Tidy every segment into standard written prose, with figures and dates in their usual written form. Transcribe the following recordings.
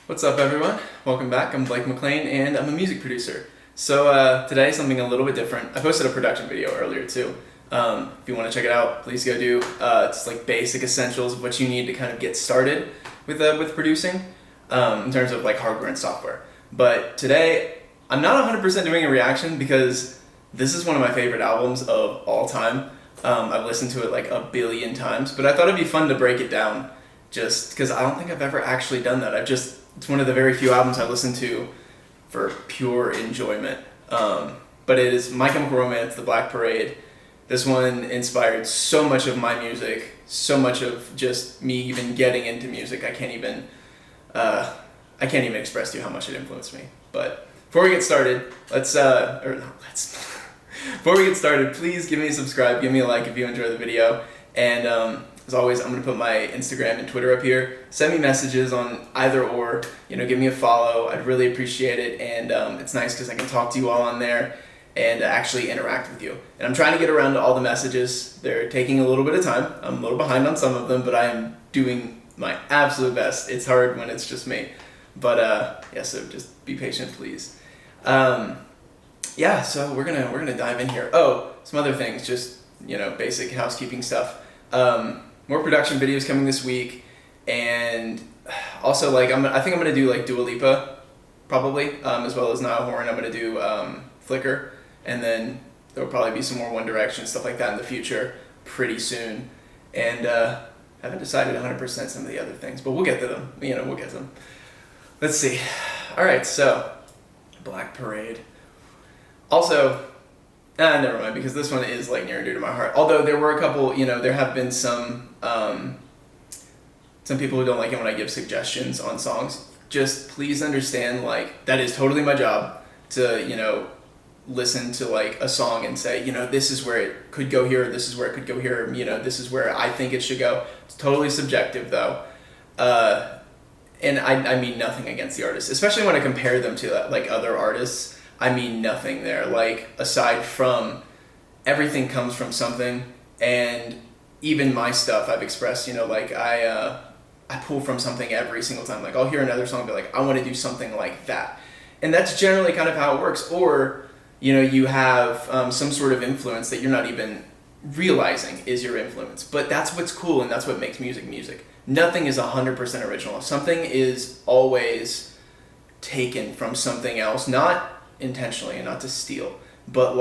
What's up, everyone? Welcome back. I'm Blake McLain, and I'm a music producer. So today, something a little bit different. I posted a production video earlier too. If you want to check it out, please go do. It's like basic essentials of what you need to kind of get started with producing in terms of like hardware and software. But today, I'm not 100% doing a reaction because this is one of my favorite albums of all time. I've listened to it like a billion times, but I thought it'd be fun to break it down just because I don't think I've ever actually done that. It's one of the very few albums I listen to for pure enjoyment. But it is My Chemical Romance, The Black Parade. This one inspired so much of my music, so much of just me even getting into music. I can't even express to you how much it influenced me. But before we get started, before we get started, please give me a subscribe, give me a like if you enjoy the video, and as always, I'm going to put my Instagram and Twitter up here. Send me messages on either or, give me a follow. I'd really appreciate it, and it's nice because I can talk to you all on there and actually interact with you. And I'm trying to get around to all the messages. They're taking a little bit of time. I'm a little behind on some of them, but I am doing my absolute best. It's hard when it's just me. But so just be patient, please. So we're gonna dive in here. Oh, some other things, just basic housekeeping stuff. More production videos coming this week, and also I think I'm gonna do like Dua Lipa, probably, as well as Niall Horan. I'm gonna do Flicker, and then there'll probably be some more One Direction stuff like that in the future pretty soon. And haven't decided 100% some of the other things, but we'll get to them. We'll get to them. Let's see. All right, so Black Parade. Also, never mind, because this one is like near and dear to my heart. Although there were a couple, there have been some people who don't like it when I give suggestions on songs. Just please understand, that is totally my job to, listen to a song and say, this is where it could go here, this is where it could go here, this is where I think it should go. It's totally subjective though. And I mean nothing against the artist, especially when I compare them to other artists. I mean nothing there. Aside from everything comes from something, and even my stuff I've expressed, I pull from something every single time. I'll hear another song and be like, I want to do something like that. And that's generally kind of how it works. Or, you have some sort of influence that you're not even realizing is your influence. But that's what's cool, and that's what makes music. Nothing is 100% original. Something is always taken from something else, not intentionally and not to steal, but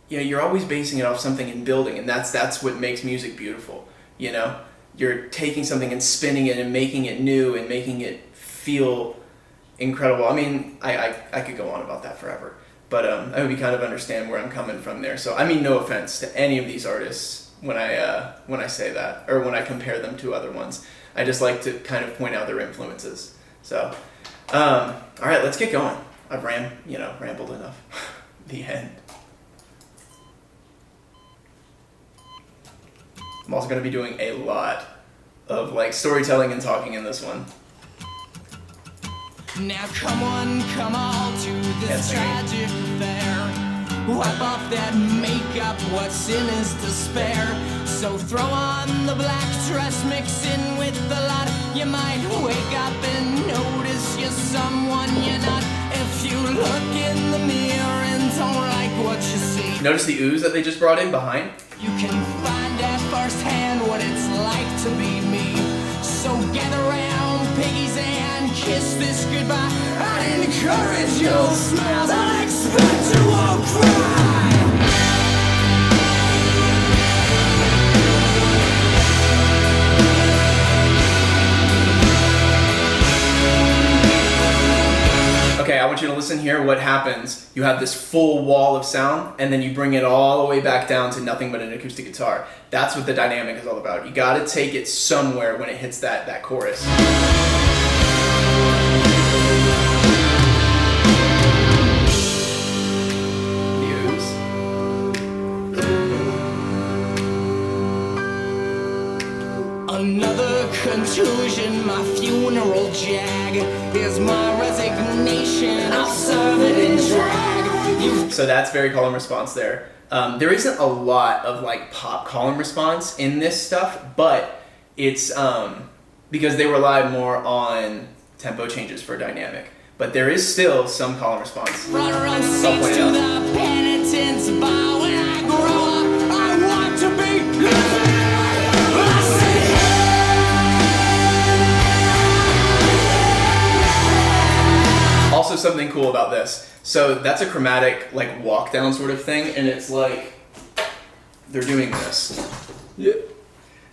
you're always basing it off something and building, and that's what makes music beautiful. You're taking something and spinning it and making it new and making it feel incredible. I mean, I could go on about that forever, but I hope you kind of understand where I'm coming from there. So I mean no offense to any of these artists when I say that, or when I compare them to other ones. I just like to kind of point out their influences. So all right, let's get going. I've rambled enough. The end. I'm also going to be doing a lot of storytelling and talking in this one. Now come on, come all to this tragic affair. Wipe off that makeup, what's in is despair. So throw on the black dress, mix in with the lot. You might wake up and notice you're someone you're not. If you look in the mirror and don't like what you see, notice the ooze that they just brought in behind? You can find out firsthand what it's like to be me. So gather round, piggies, and kiss this goodbye. I encourage your smiles, I expect you won't cry. Okay, I want you to listen here. What happens, you have this full wall of sound, and then you bring it all the way back down to nothing but an acoustic guitar. That's what the dynamic is all about. You gotta take it somewhere when it hits that chorus. Another contusion, my funeral jag is my resignation. I'll serve it in drag. So that's very call and response there. There isn't a lot of pop call and response in this stuff, but it's because they rely more on tempo changes for dynamic. But there is still some call and response. Front row seats to the penitence bar. When I grow up, I want to be living. Also, something cool about this. So that's a chromatic, like, walk down sort of thing, and it's like they're doing this. Yeah.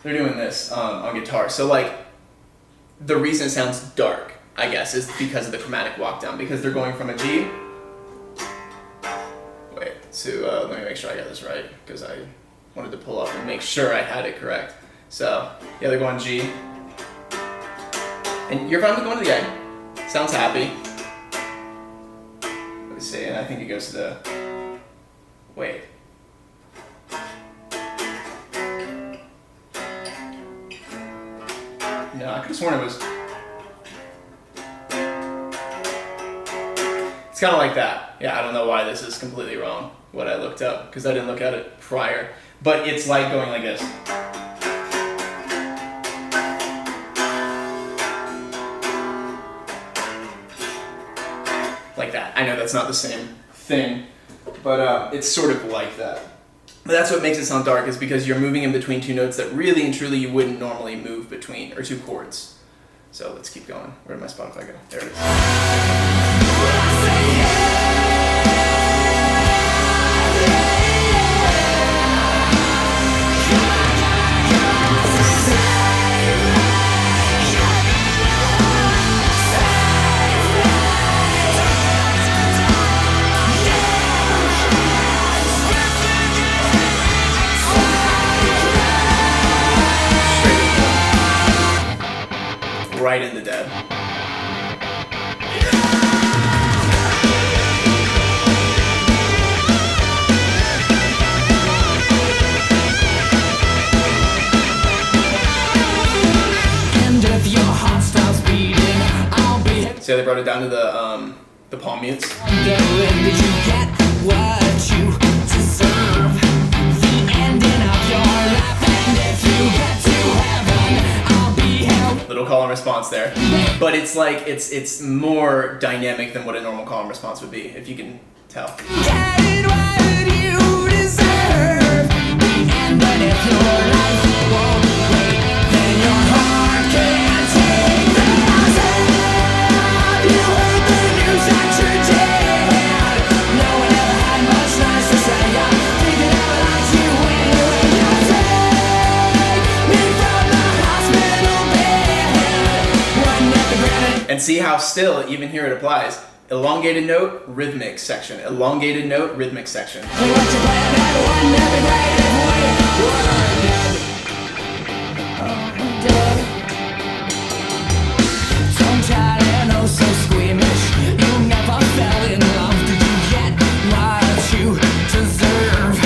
They're doing this on guitar. So, like, the reason it sounds dark, I guess, is because of the chromatic walk down, because they're going from a G. Wait, to let me make sure I got this right, because I wanted to pull up and make sure I had it correct. So, yeah, they're going G. And you're finally going to the A. Sounds happy. Let me see, and I think it goes to the, wait. No, I could have sworn it was, it's kind of like that. Yeah, I don't know why this is completely wrong, what I looked up, because I didn't look at it prior. But it's like going like this. Like that. I know that's not the same thing, but it's sort of like that. But that's what makes it sound dark, is because you're moving in between two notes that really and truly you wouldn't normally move between, or two chords. So let's keep going. Where did my Spotify go? There it is. Right in the dead. And if your heart stops beating, I'll be. So they brought it down to the palm mutes. When did you get what you deserve? The ending of your life, and if you get to heaven, I'll be held. Little call and response there, but it's like it's more dynamic than what a normal call and response would be, if you can tell. Get what you deserve. The ending of your life won't wait, then your heart can't take the sound. You heard the news that you're dead. No one ever had much nice to say. I think it ever liked you anyway. You take me from the hospital bed. One never granted. And see how still, even here it applies. Elongated note, rhythmic section. Elongated note, rhythmic section. Hey, what you playing at? One never granted. Don't try to know so squeamish. You never fell in love. Did you get what you deserve?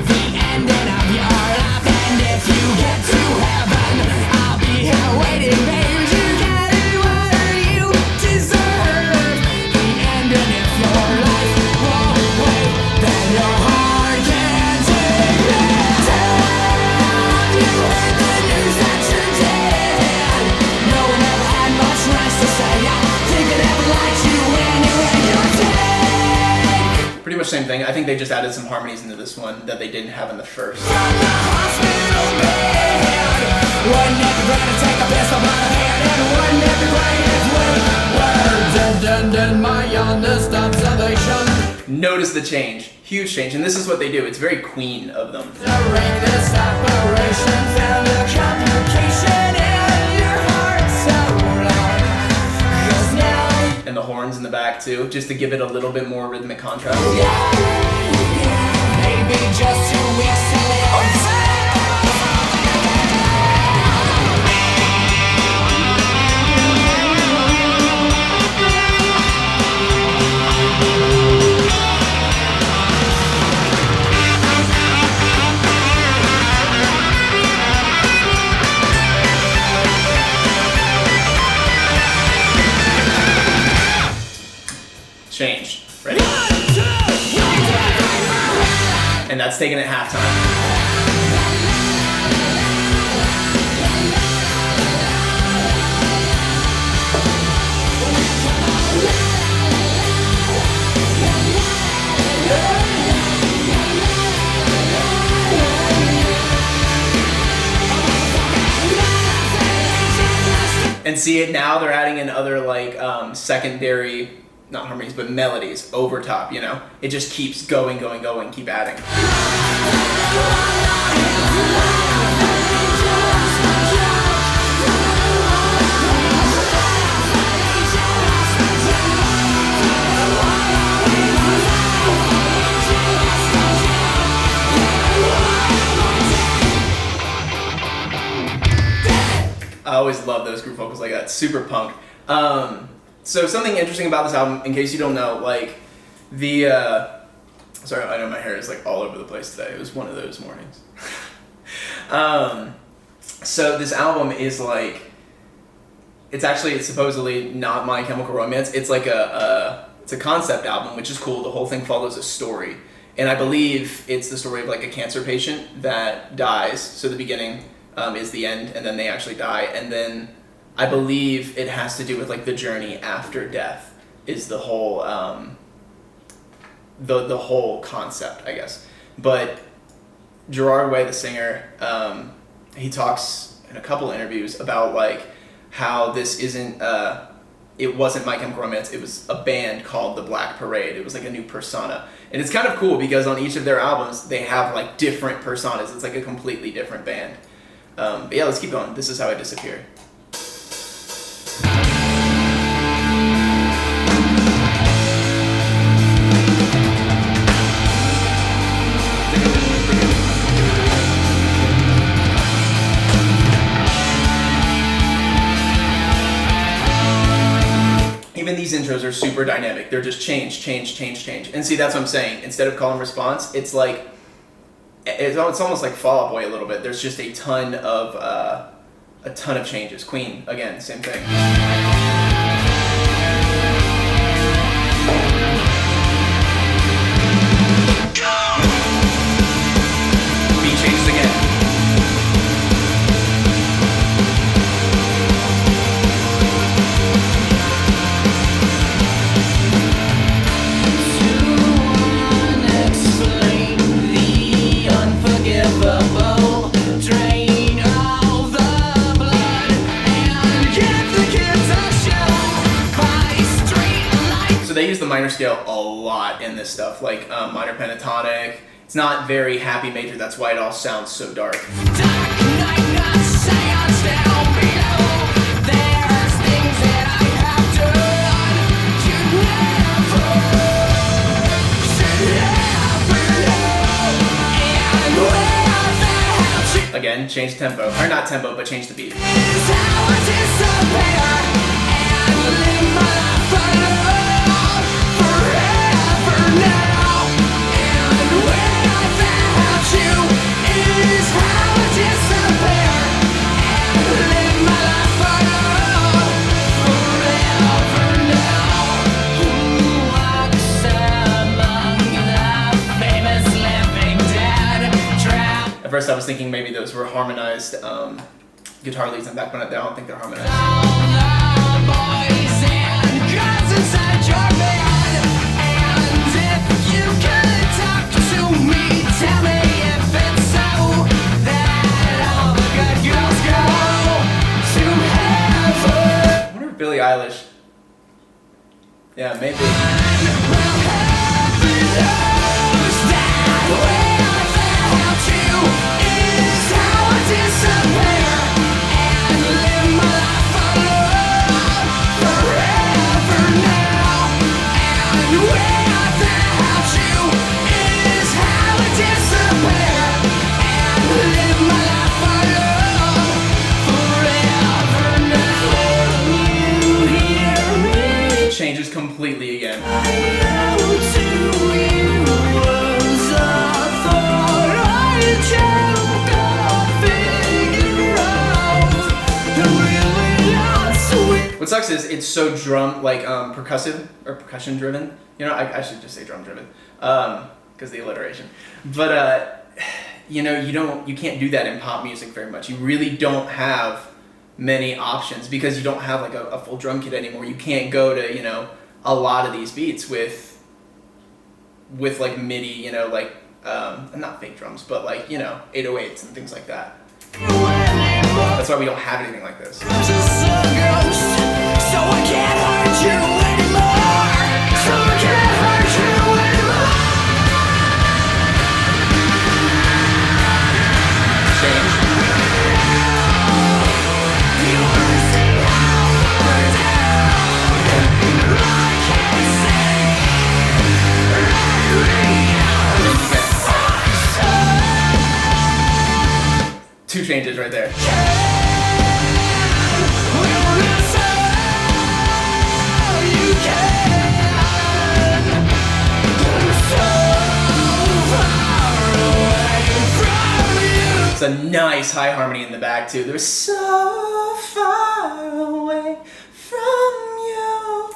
The ending of your life, and if you get to heaven, I'll be here waiting, baby. You get what you deserve. The ending of your life won't wait, then your heart can't take it down. You heard the news that you're dead. No one ever had much nice to say. I think it ever liked you anyway. You're dead. Pretty much same thing. I think they just added some harmonies into this one that they didn't have in the first. From the hospital bed. One never gonna take a piss from my hand, and one never greatest word. And my honest observation. Notice the change. Huge change. And this is what they do. It's very Queen of them. The greatest operation found a complication in your heart so long. 'Cause now, And the horns in the back too, just to give it a little bit more rhythmic contrast. maybe just 2 weeks to live. Change. Ready? And that's taken at halftime. see it now, they're adding in other like secondary, not harmonies, but melodies over top, you know? It just keeps going, keep adding. I always love those group vocals like that, super punk. So something interesting about this album, in case you don't know, like sorry, I know my hair is like all over the place today. It was one of those mornings. So this album is like, it's supposedly not My Chemical Romance. It's like it's a concept album, which is cool. The whole thing follows a story. And I believe it's the story of like a cancer patient that dies. So the beginning is the end, and then they actually die. And then I believe it has to do with like the journey after death is the whole the whole concept, I guess. But Gerard Way, the singer, he talks in a couple interviews about like how this isn't it wasn't My Chemical Romance, it was a band called The Black Parade. It was like a new persona. And it's kind of cool because on each of their albums they have like different personas. It's like a completely different band. But yeah, let's keep going. This Is How I Disappear. Even these intros are super dynamic. They're just change. And see, that's what I'm saying. Instead of call and response, it's like, it's almost like Fall Out Boy a little bit. There's just a ton of changes. Queen, again, same thing. Beat changes again. They use the minor scale a lot in this stuff, like minor pentatonic. It's not very happy major, that's why it all sounds so dark. Again, change tempo, or not tempo, but change the beat. At first I was thinking maybe those were harmonized guitar leads and back, but I don't think they're harmonized. I wonder if Billie Eilish. Yeah, maybe. Changes completely again. What sucks is it's so percussion driven. You know, I should just say drum driven, because the alliteration. But you can't do that in pop music very much. You really don't have many options because you don't have like a full drum kit anymore. You can't go to a lot of these beats with like MIDI, not fake drums, but like 808s and things like that. That's why we don't have anything like this. So I can't hurt you anymore. So I can't hurt you anymore. Change. Two changes right there. It's a nice high harmony in the back too. They're so far away from you.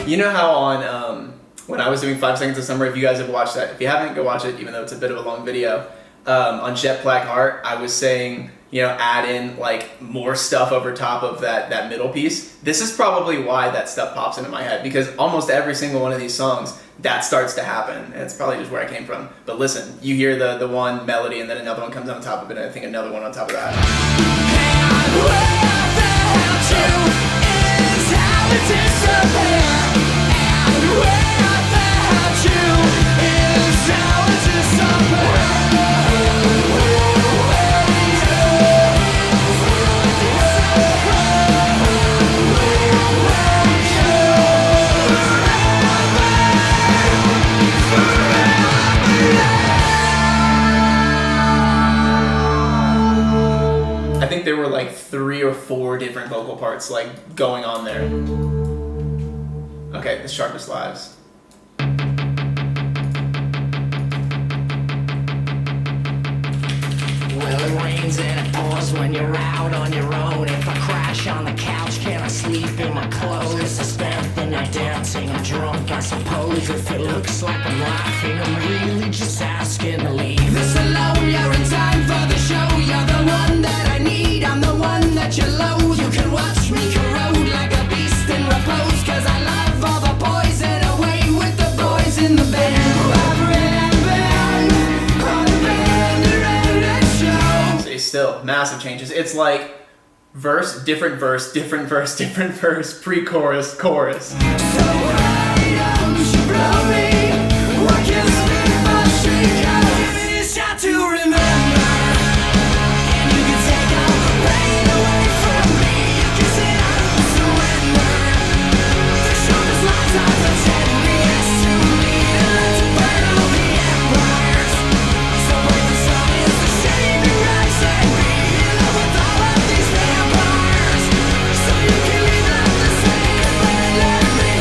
You know how on when I was doing 5 Seconds of Summer, if you guys have watched that, if you haven't, go watch it, even though it's a bit of a long video. On Jet Black Heart, I was saying, you know, add in like more stuff over top of that middle piece. This is probably why that stuff pops into my head, because almost every single one of these songs, that starts to happen. And it's probably just where I came from. But listen, you hear the one melody and then another one comes on top of it, and I think another one on top of that. I think there were like 3 or 4 different vocal parts like going on there. Okay, the Sharpest Lives. Well, it rains and it pours when you're out on your own. If I crash on the couch, can I sleep in my clothes? I spent the night dancing, I'm drunk, I suppose. If it looks like I'm laughing, I'm really just asking to leave. This alone, you're in time for the show. You're the one that I need, I'm the one that you loathe. You can watch me corrode like a beast in repose, cause I love all the poison away with the boys in the band. Still massive changes. It's like verse, different verse, different verse, different verse, pre-chorus, chorus. So why don't you blow me? What gives me my shake out? Give me a shot to remember. And you can take all the pain away from me. You can say I don't surrender. The shortest lives I've pretend me is to lead us to burn all the empires. So break the sun is the saving rise and be in love with all of these vampires. So you can leave them the same and let me.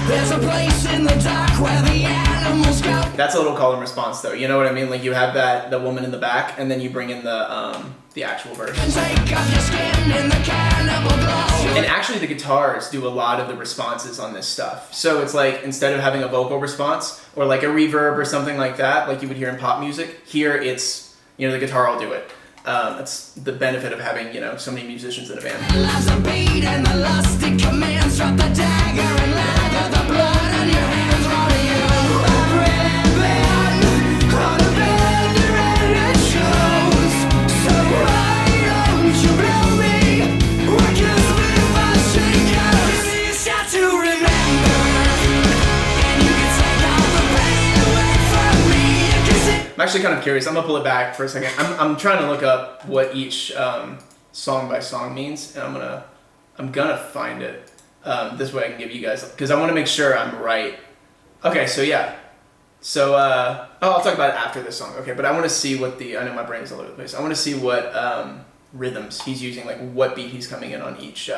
There's a place in the dark where the animals go. That's a little call and response though. You know what I mean? Like you have the woman in the back, and then you bring in the actual verse. And take off your skin in the cannibal glow. And actually the guitars do a lot of the responses on this stuff. So it's like instead of having a vocal response or like a reverb or something like that, like you would hear in pop music, here it's, you know, the guitar will do it. That's the benefit of having, you know, so many musicians in a band. Loves a beat and the lusty commands. Drop the dagger and lather the blood on your hands. Roll to you. I've really been on a bender and it shows. So why don't you blow me? What gives me my shake out? Give me a shot to remember. And you can take all the pain away from me. You can see. I'm actually kind of curious. I'm gonna pull it back for a second. I'm trying to look up what each song by song means, and I'm gonna find it. This way I can give you guys, because I want to make sure I'm right. Okay, so yeah. So I'll talk about it after this song. Okay, but I want to see what I know my brain is all over the place. I want to see what rhythms he's using, like what beat he's coming in on each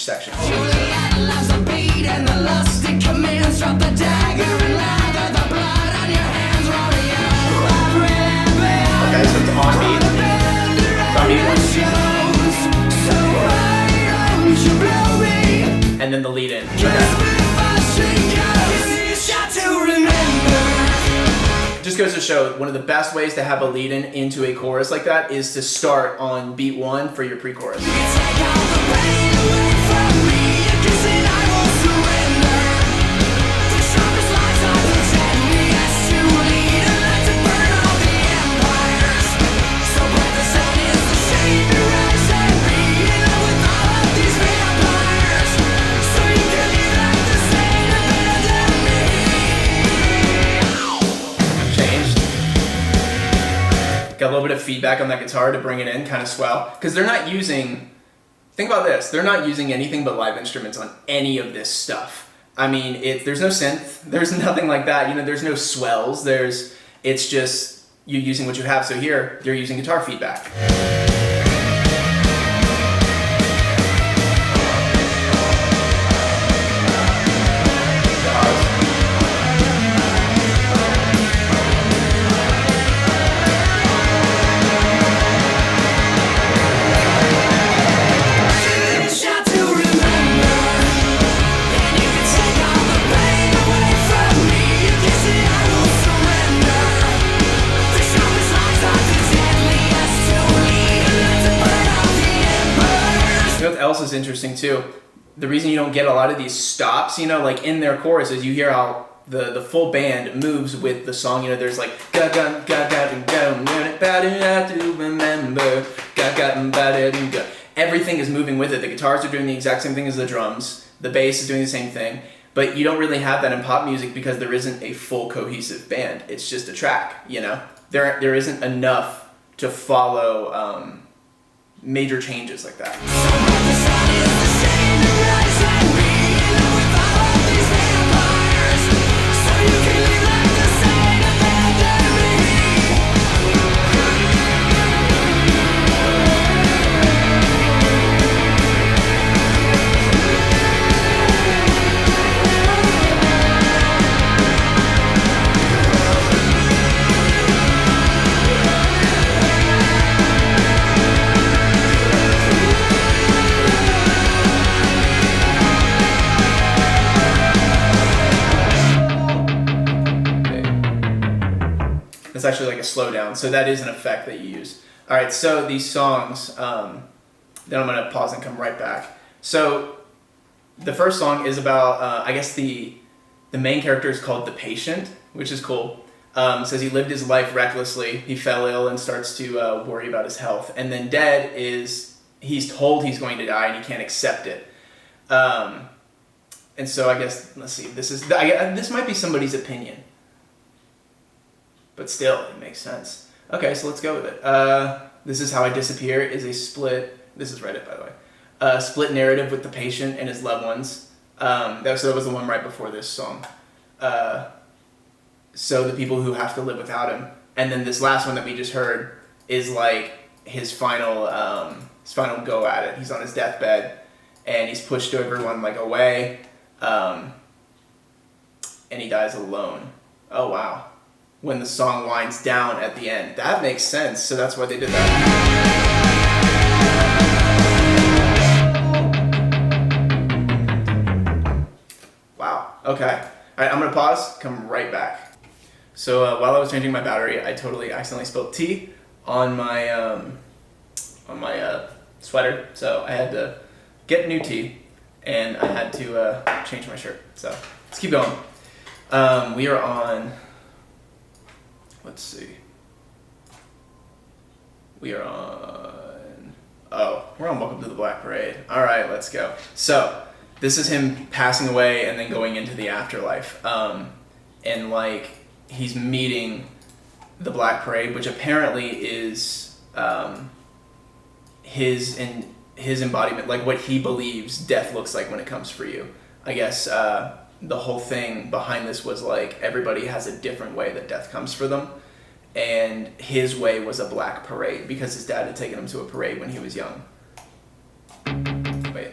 section. Juliet loves a beat and the lusty commands. Drop the dagger and lather the blood on your hands. Roll to you. I've really been Okay, so it's on beat. It's on beat 1, 2. So why don't you blow me? And then the lead in. Okay. goes to show one of the best ways to have a lead-in into a chorus like that is to start on beat 1 for your pre-chorus. Got a little bit of feedback on that guitar to bring it in, kind of swell. Because they're not using, think about this, they're not using anything but live instruments on any of this stuff. I mean, there's no synth, there's nothing like that, you know, there's no swells, it's just you using what you have. So here, they're using guitar feedback. Else is interesting too. The reason you don't get a lot of these stops, you know, like in their choruses, you hear how the full band moves with the song. You know, there's like everything is moving with it. The guitars are doing the exact same thing as the drums. The bass is doing the same thing. But you don't really have that in pop music because there isn't a full cohesive band. It's just a track, you know. There isn't enough to follow major changes like that. It's actually like a slowdown, so that is an effect that you use. All right, so these songs, then I'm gonna pause and come right back. So the first song is about, I guess the main character is called The Patient, which is cool. Says he lived his life recklessly, he fell ill and starts to worry about his health. And then Dead is, he's told he's going to die and he can't accept it. And so I guess, let's see, this might be somebody's opinion. But still, it makes sense. Okay, so let's go with it. This Is How I Disappear is a split, this is Reddit by the way, split narrative with the patient and his loved ones. That was the one right before this song. So the people who have to live without him. And then this last one that we just heard is like his final go at it. He's on his deathbed and he's pushed everyone like away, and he dies alone. Oh wow. When the song winds down at the end. That makes sense, so that's why they did that. Wow, okay. Alright, I'm gonna pause, come right back. So while I was changing my battery, I totally accidentally spilled tea on my sweater, so I had to get new tea, and I had to change my shirt. So let's keep going. We are on... Let's see. We're on Welcome to the Black Parade. All right, let's go. So this is him passing away and then going into the afterlife. And like he's meeting the Black Parade, which apparently is his embodiment, like what he believes death looks like when it comes for you. I guess the whole thing behind this was like everybody has a different way that death comes for them, and his way was a black parade because his dad had taken him to a parade when he was young. Wait,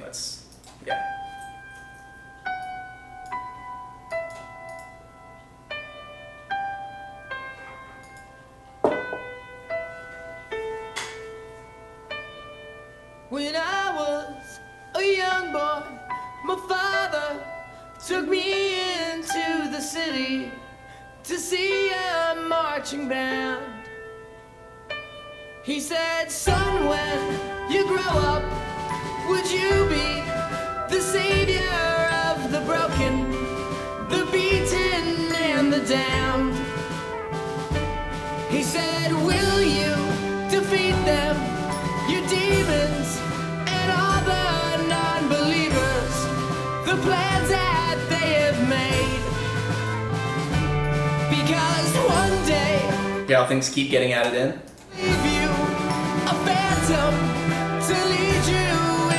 yeah. When I was a young boy, my father took me into the city to see a march marching band. He said, son, when you grow up, would you be the savior of the broken, the beaten, and the damned? He said, will you defeat them, your demons, and all the non-believers, the plans that they have made? Because one day, yeah, things keep getting added in. leave you a phantom to lead you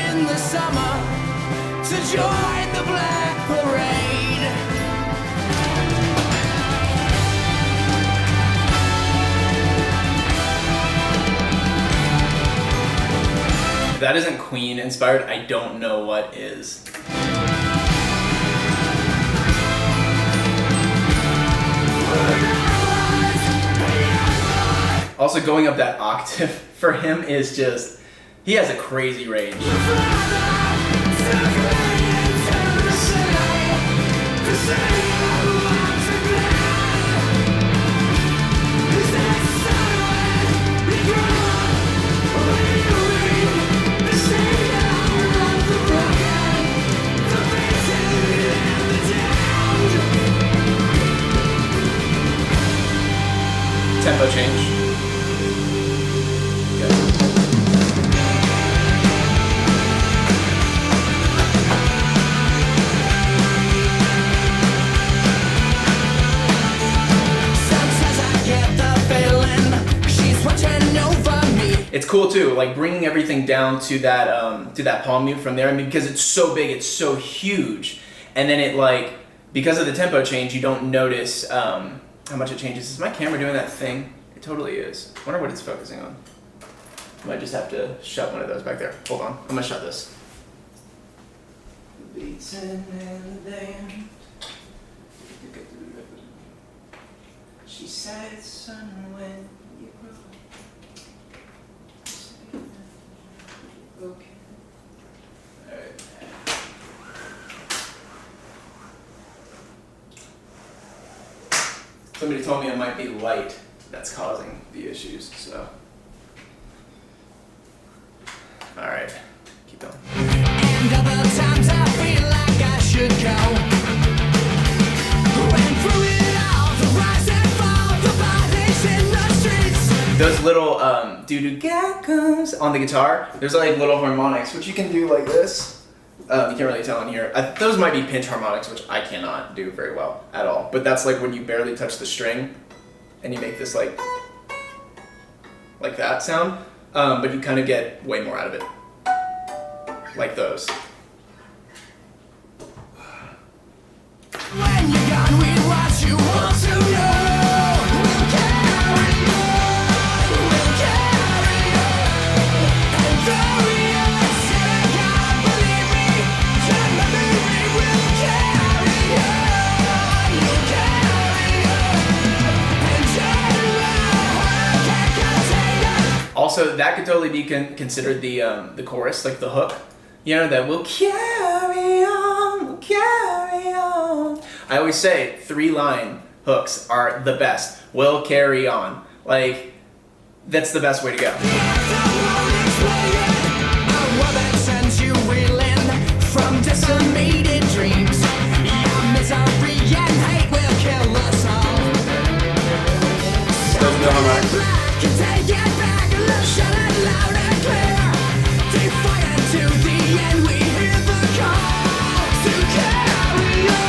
in the summer to join the Black Parade. If that isn't Queen inspired, I don't know what is. Also, going up that octave for him is just, he has a crazy range. Tempo change. It's cool too, like bringing everything down to that palm mute from there. I mean, because it's so big, it's so huge, and then it like, because of the tempo change, you don't notice how much it changes. Is my camera doing that thing? It totally is. I wonder what it's focusing on. I might just have to shut one of those back there. Hold on, I'm gonna shut this. She said, son, when you grow up. Okay. All right. Somebody told me it might be light that's causing the issues, so. All right, keep going. And other times I feel like I should go. Went through it all, the rise and fall, the bodies in the streets. Those little doo-doo gaggles on the guitar, there's like little harmonics, which you can do like this. You can't really tell in here. Those might be pinch harmonics, which I cannot do very well at all. But that's like when you barely touch the string and you make this like that sound. But you kind of get way more out of it. Like those. When you're gone, we what you want to know. We'll carry on, we'll carry on. And though we are sick, God, believe me, just believe me, we'll carry on, we'll carry on. And just can't contain us. Also, that could totally be considered the chorus, like the hook. You know, that we'll carry on, we'll carry on. I always say 3-line hooks are the best. We'll carry on. Like, that's the best way to go. A woman sends you reeling from decimated dreams. Your misery and hate will kill us all. Those are the harmonics. Can take it back, let's shout it loud and clear. Defiant to the end, we hear the call to carry on.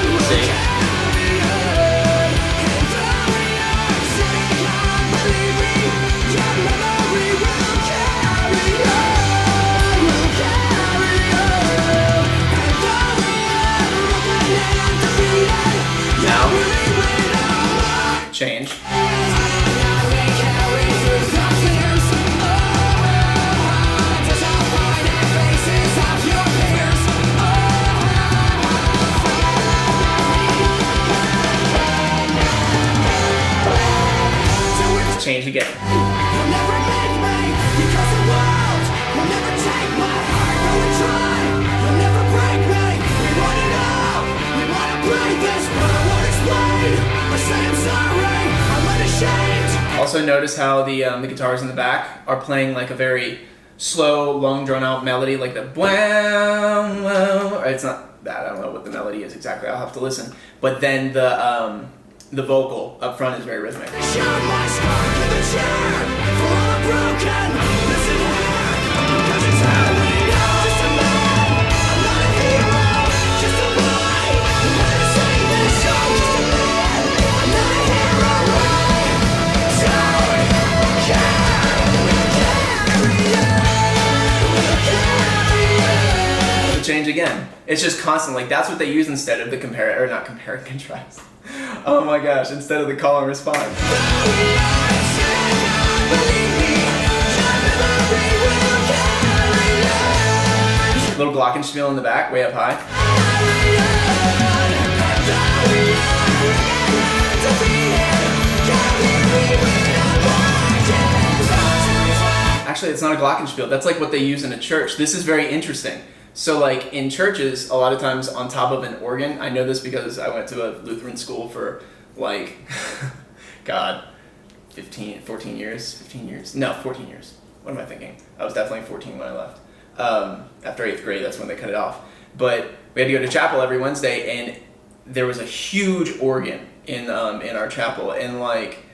We'll carry on. And though we are sick, God, believe me, your memory will carry on. We'll carry on. And though we are broken and defeated, Now, we will all change. Change again. You'll never make me because the world will never take my heart. No, we try. You'll never break me. We want it all. We want to break this, but I won't explain. Or say I'm sorry. I'm also notice how the guitars in the back are playing like a very slow, long, drawn-out melody, like the bwam, wow. It's not that. I don't know what the melody is exactly. I'll have to listen. But then the vocal up front is very rhythmic. Change again. It's just constant. Like that's what they use instead of the compare or not compare and contrast. Oh my gosh! Instead of the call and response. Little glockenspiel in the back, way up high. Actually, it's not a glockenspiel. That's like what they use in a church. This is very interesting. So like in churches, a lot of times on top of an organ, I know this because I went to a Lutheran school for like, God, 14 years. No, 14 years. What am I thinking? I was definitely 14 when I left. After 8th grade, that's when they cut it off. But we had to go to chapel every Wednesday, and there was a huge organ in our chapel, and like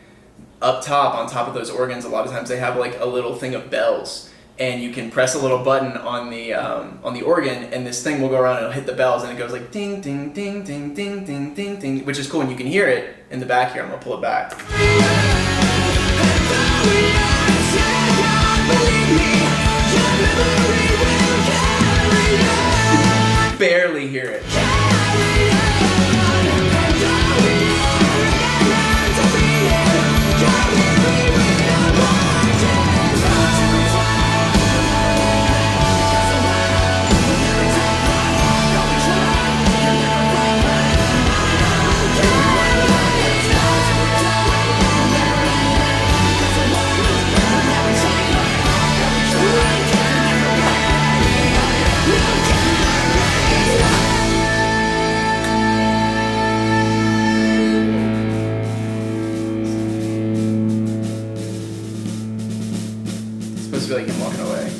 up top, on top of those organs, a lot of times they have like a little thing of bells. And you can press a little button on the organ, and this thing will go around and it'll hit the bells, and it goes like ding, ding, ding, ding, ding, ding, ding, ding, which is cool, and you can hear it in the back here. I'm gonna pull it back. Barely hear it. Supposed to be like him walking away.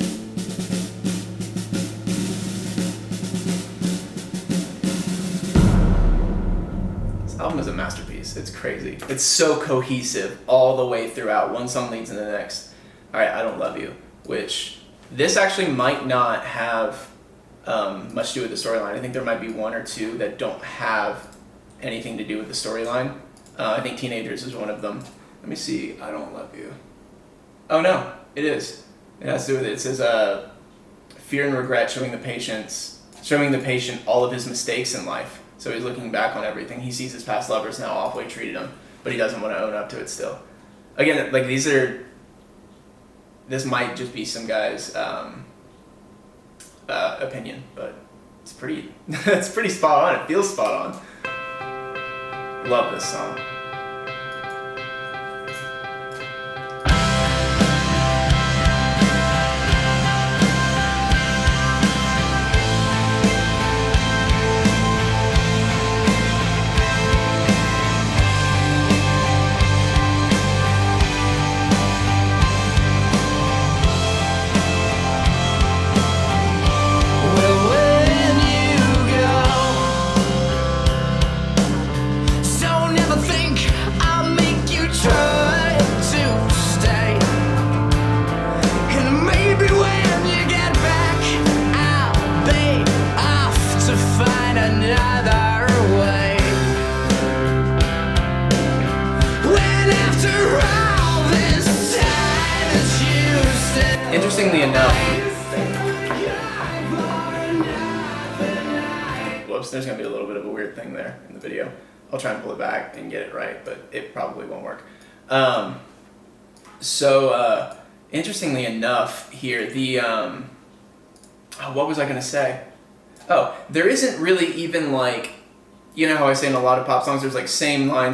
This album is a masterpiece. It's crazy. It's so cohesive all the way throughout. One song leads into the next. All right, I Don't Love You, which this actually might not have much to do with the storyline. I think there might be one or two that don't have anything to do with the storyline. I think Teenagers is one of them. Let me see. I Don't Love You. Oh no, it is. It has to do with it. It says, fear and regret, showing the patient all of his mistakes in life. So he's looking back on everything. He sees his past lovers and how awfully treated him, but he doesn't want to own up to it still. Again, like this might just be some guy's opinion, but it's pretty spot on. It feels spot on. Love this song. Interestingly enough, whoops, there's going to be a little bit of a weird thing there in the video. I'll try and pull it back and get it right, but it probably won't work. Interestingly enough here, what was I going to say? Oh, there isn't really even like, you know how I say in a lot of pop songs, there's like same line,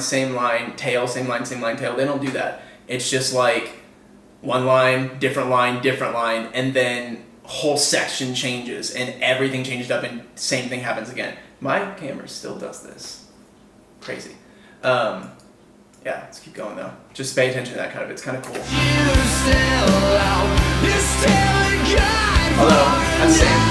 tail, same line, tail. They don't do that. It's just like one line, different line, and then whole section changes and everything changes up and same thing happens again. My camera still does this. Crazy. Yeah, let's keep going though. Just pay attention to that kind of, it's kind of cool. Although, that's same.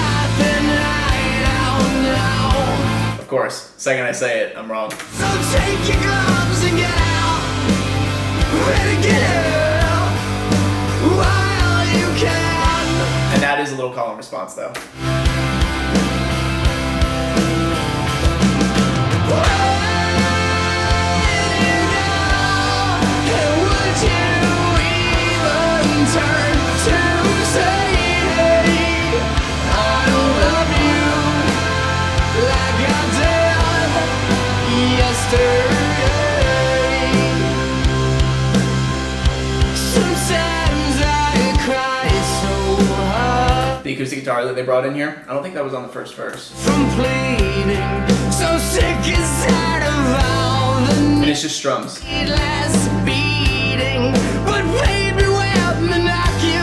Of course, second I say it, I'm wrong. So take your gloves and get out. Ready to get out while you can. And that is a little call and response though. The acoustic guitar that they brought in here, I don't think that was on the first verse. From pleading, so sick and tired of all the And it's just strums. needless beating, but baby, let me knock you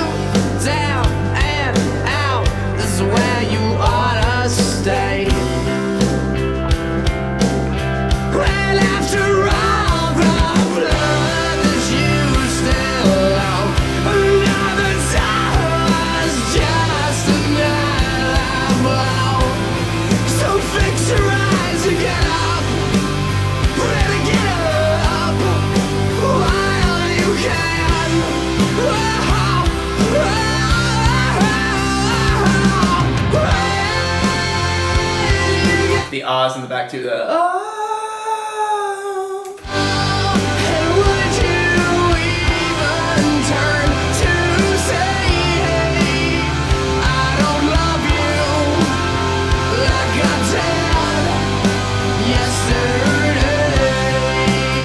down and out. This is where you ought to stay. Well, after all the blood that you still owe, another time was just another blow. So fix your eyes and get up, ready to get up while you can. The ahs in the back too, the oh. And would you even turn to say, hey, I don't love you like I did yesterday.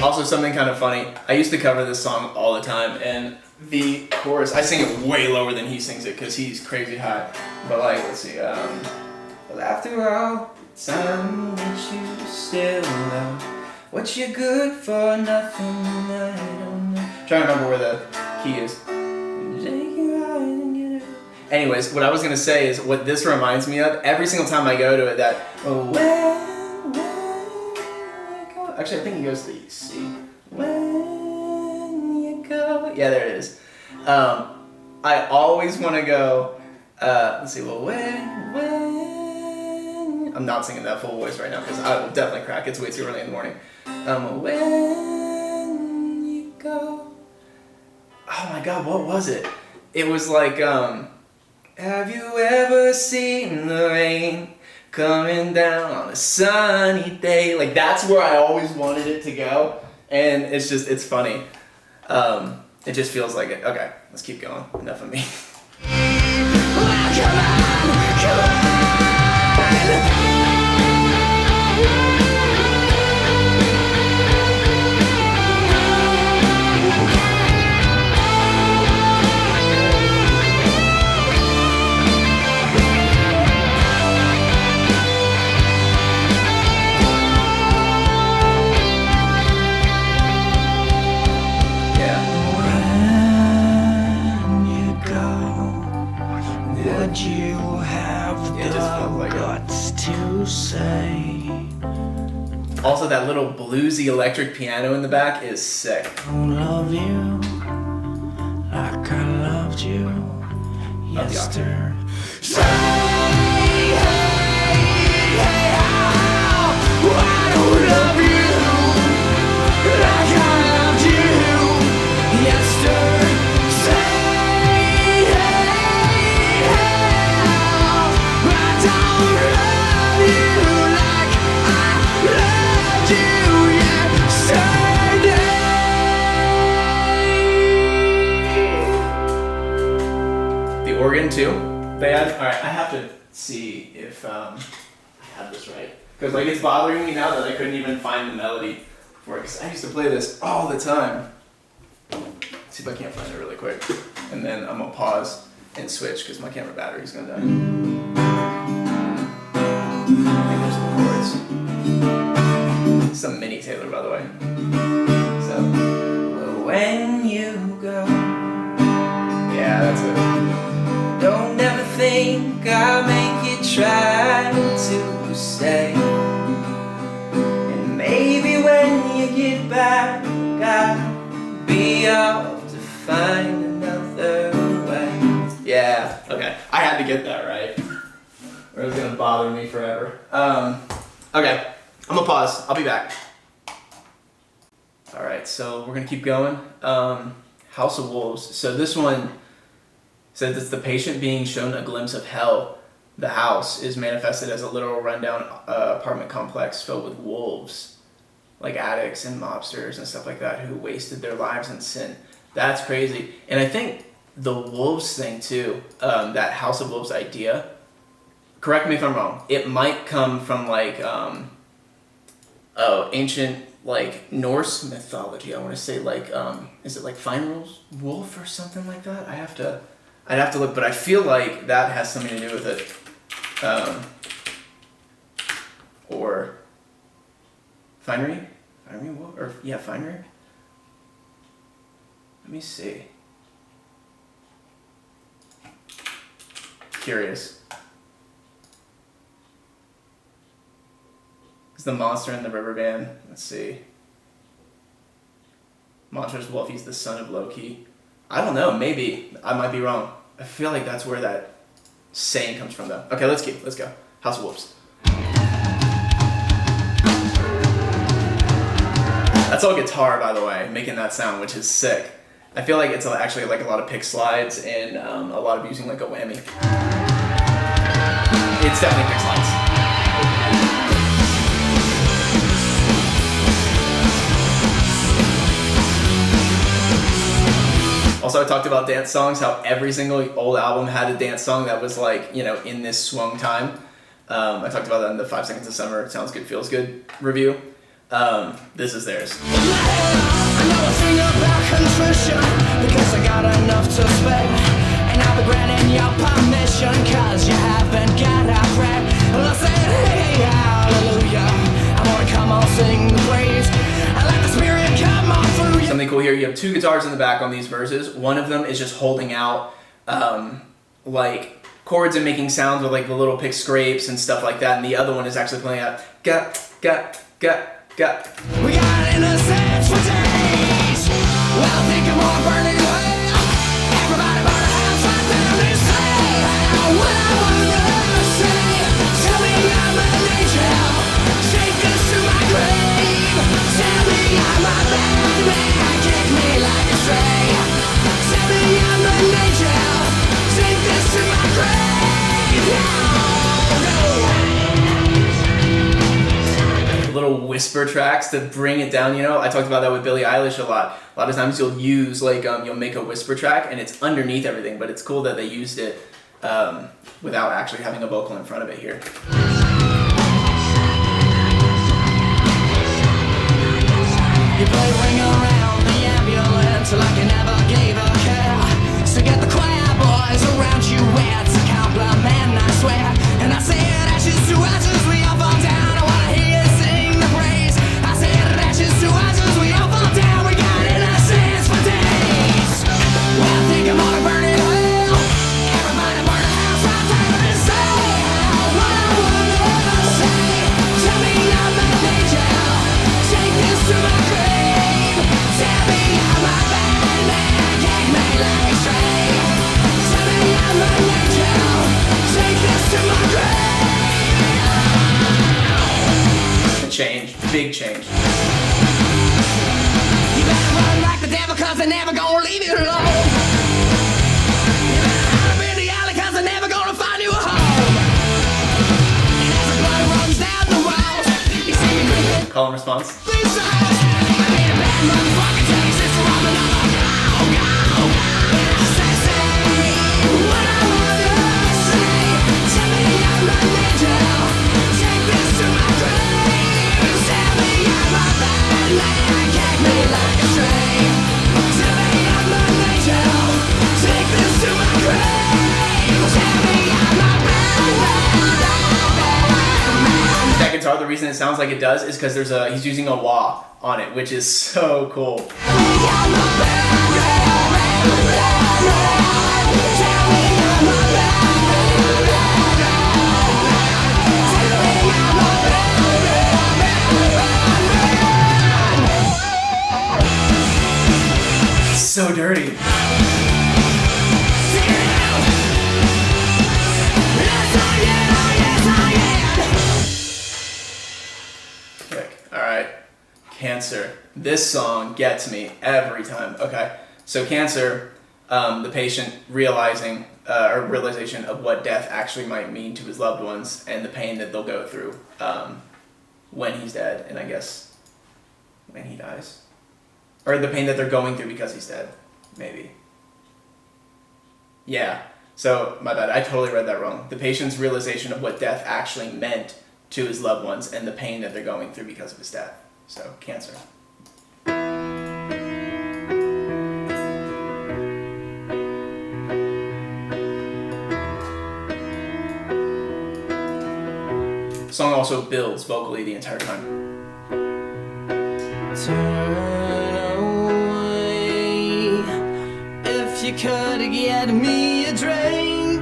Also something kind of funny, I used to cover this song all the time, and the chorus, I sing it way lower than he sings it because he's crazy high. But like, let's see, well, after all time that you still love, what you good for, nothing, I don't know. Trying to remember where the key is. Anyways, what I was gonna say is what this reminds me of, every single time I go to it, that when you go, actually I think he goes to the C. When you go, yeah, there it is. I always want to go, let's see, well, when, I'm not singing that full voice right now because I will definitely crack, it's way too early in the morning. When you go, oh my God, what was it? It was like, have you ever seen the rain coming down on a sunny day? Like, that's where I always wanted it to go, and it's just, it's funny. It just feels like it. Okay, let's keep going. Enough of me. Come on. Would you have the guts to say? Also, that little bluesy electric piano in the back is sick. I don't love you like I loved you yesterday. Say, hey, hey, how? I don't love you like I loved you yesterday. Organ too. They had. All right, I have to see if I have this right, because like it's bothering me now that I couldn't even find the melody for it. Because I used to play this all the time. Let's see if I can't find it really quick, and then I'm gonna pause and switch because my camera battery's gonna die. I think there's the chords. Some mini Taylor, by the way. So, well, when you go, yeah, that's it. Don't ever think I'll make you try to stay. And maybe when you get back, I I'll be off to find another way. Yeah, okay. I had to get that right, or it was gonna bother me forever. Okay, I'm gonna pause. I'll be back. All right, so we're gonna keep going. House of Wolves. So this one says it's the patient being shown a glimpse of hell. The house is manifested as a literal rundown apartment complex filled with wolves, like addicts and mobsters and stuff like that, who wasted their lives in sin. That's crazy. And I think the wolves thing too, that House of Wolves idea, correct me if I'm wrong, it might come from like ancient like Norse mythology. I want to say like is it like Fenrir's wolf or something like that? I'd have to look, but I feel like that has something to do with it. Or Fenrir wolf, or yeah, Fenrir. Let me see. Curious. Is the monster in the river band? Let's see. Monster's wolf, he's the son of Loki. I don't know, maybe. I might be wrong. I feel like that's where that saying comes from though. Okay, let's go. House of Wolves. That's all guitar, by the way, making that sound, which is sick. I feel like it's actually like a lot of pick slides and a lot of using like a whammy. It's definitely pick slides. Also, I talked about dance songs, how every single old album had a dance song that was like, you know, in this swung time. I talked about that in the 5 Seconds of Summer, It Sounds Good, Feels Good review. This is theirs. I know a thing about contrition, because I got enough to spare. And I'll be granting your permission, cause you haven't got a prayer. And I said, hey, hallelujah, I wanna come on, sing the praise. I let the spirit come on through you. Something cool here, you have 2 guitars in the back on these verses. One of them is just holding out like chords and making sounds with like the little pick scrapes and stuff like that, and the other one is actually playing out got. We got innocence for days. Well, think of more burning away. Everybody burn a house right down and say, what I wanna say. Tell me I'm an angel. Take this to my grave. Tell me I'm a bad man. Kick me like a stray. Tell me I'm an angel. Take this to my grave. No. Little whisper tracks to bring it down, you know. I talked about that with Billie Eilish a lot. A lot of times you'll use like you'll make a whisper track and it's underneath everything, but it's cool that they used it without actually having a vocal in front of it here. You play ring around the ambulance like you never gave a care. So get the choir boys around you, it's a compliment, I swear. And I said ashes to ashes, we all fall down. I wanna hear you sing the praise. I said ashes to ashes, we all fall down. We got innocence for days. Well, think I'm gonna burn it all. Everybody burn a house right down and say what I wanna say. Tell me I'm an angel. Take this to my grave. Tell me I'm a bad man. Kick me like a stray. Tell me I'm an angel. Take this to my grave. Change, big change. You better run like the devil, cause they're never gonna leave you alone. You better hide up in the alley, cause they're never gonna find you a home. And as the blood runs down the walls, you see me creeping. Call and response. These eyes, I made a bad motherfucker, tell you sister I'm another. Go. And I say what I wanna say. Tell me I'm an angel. Take this to my grave. Tell me I'm a bad man. Kick me like a stray. Tell me I'm an angel. Take this to my grave. Tell me I'm a bad man. That guitar, the reason it sounds like it does is because he's using a wah on it, which is so cool. Tell me I'm a bad man. Tell me I'm a bad man. so dirty. Alright, Cancer. This song gets me every time. Okay, so Cancer, the patient realization of what death actually might mean to his loved ones and the pain that they'll go through when he's dead, and I guess when he dies. Or the pain that they're going through because he's dead, maybe. Yeah, so my bad, I totally read that wrong. The patient's realization of what death actually meant to his loved ones and the pain that they're going through because of his death. So, Cancer. The song also builds vocally the entire time. Turn away if you could get me a drink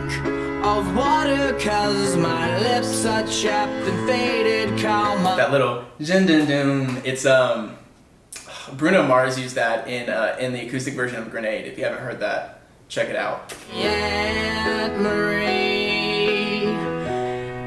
of water, 'cause my lips are chapped and faded. Call my that little dun dun dun. It's Bruno Mars used that in the acoustic version of Grenade. If you haven't heard that, check it out. Aunt Marie,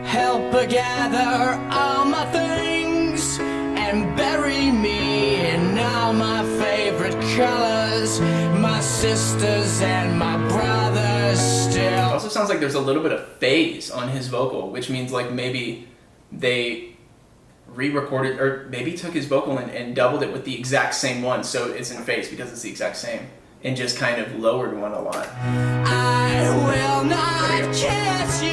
help her gather all my things and bury me in all my favorite colors, my sisters and my brothers still. It also sounds like there's a little bit of phase on his vocal, which means like maybe they re-recorded or maybe took his vocal and doubled it with the exact same one, so it's in phase because it's the exact same, and just kind of lowered one a lot. I will not kiss you,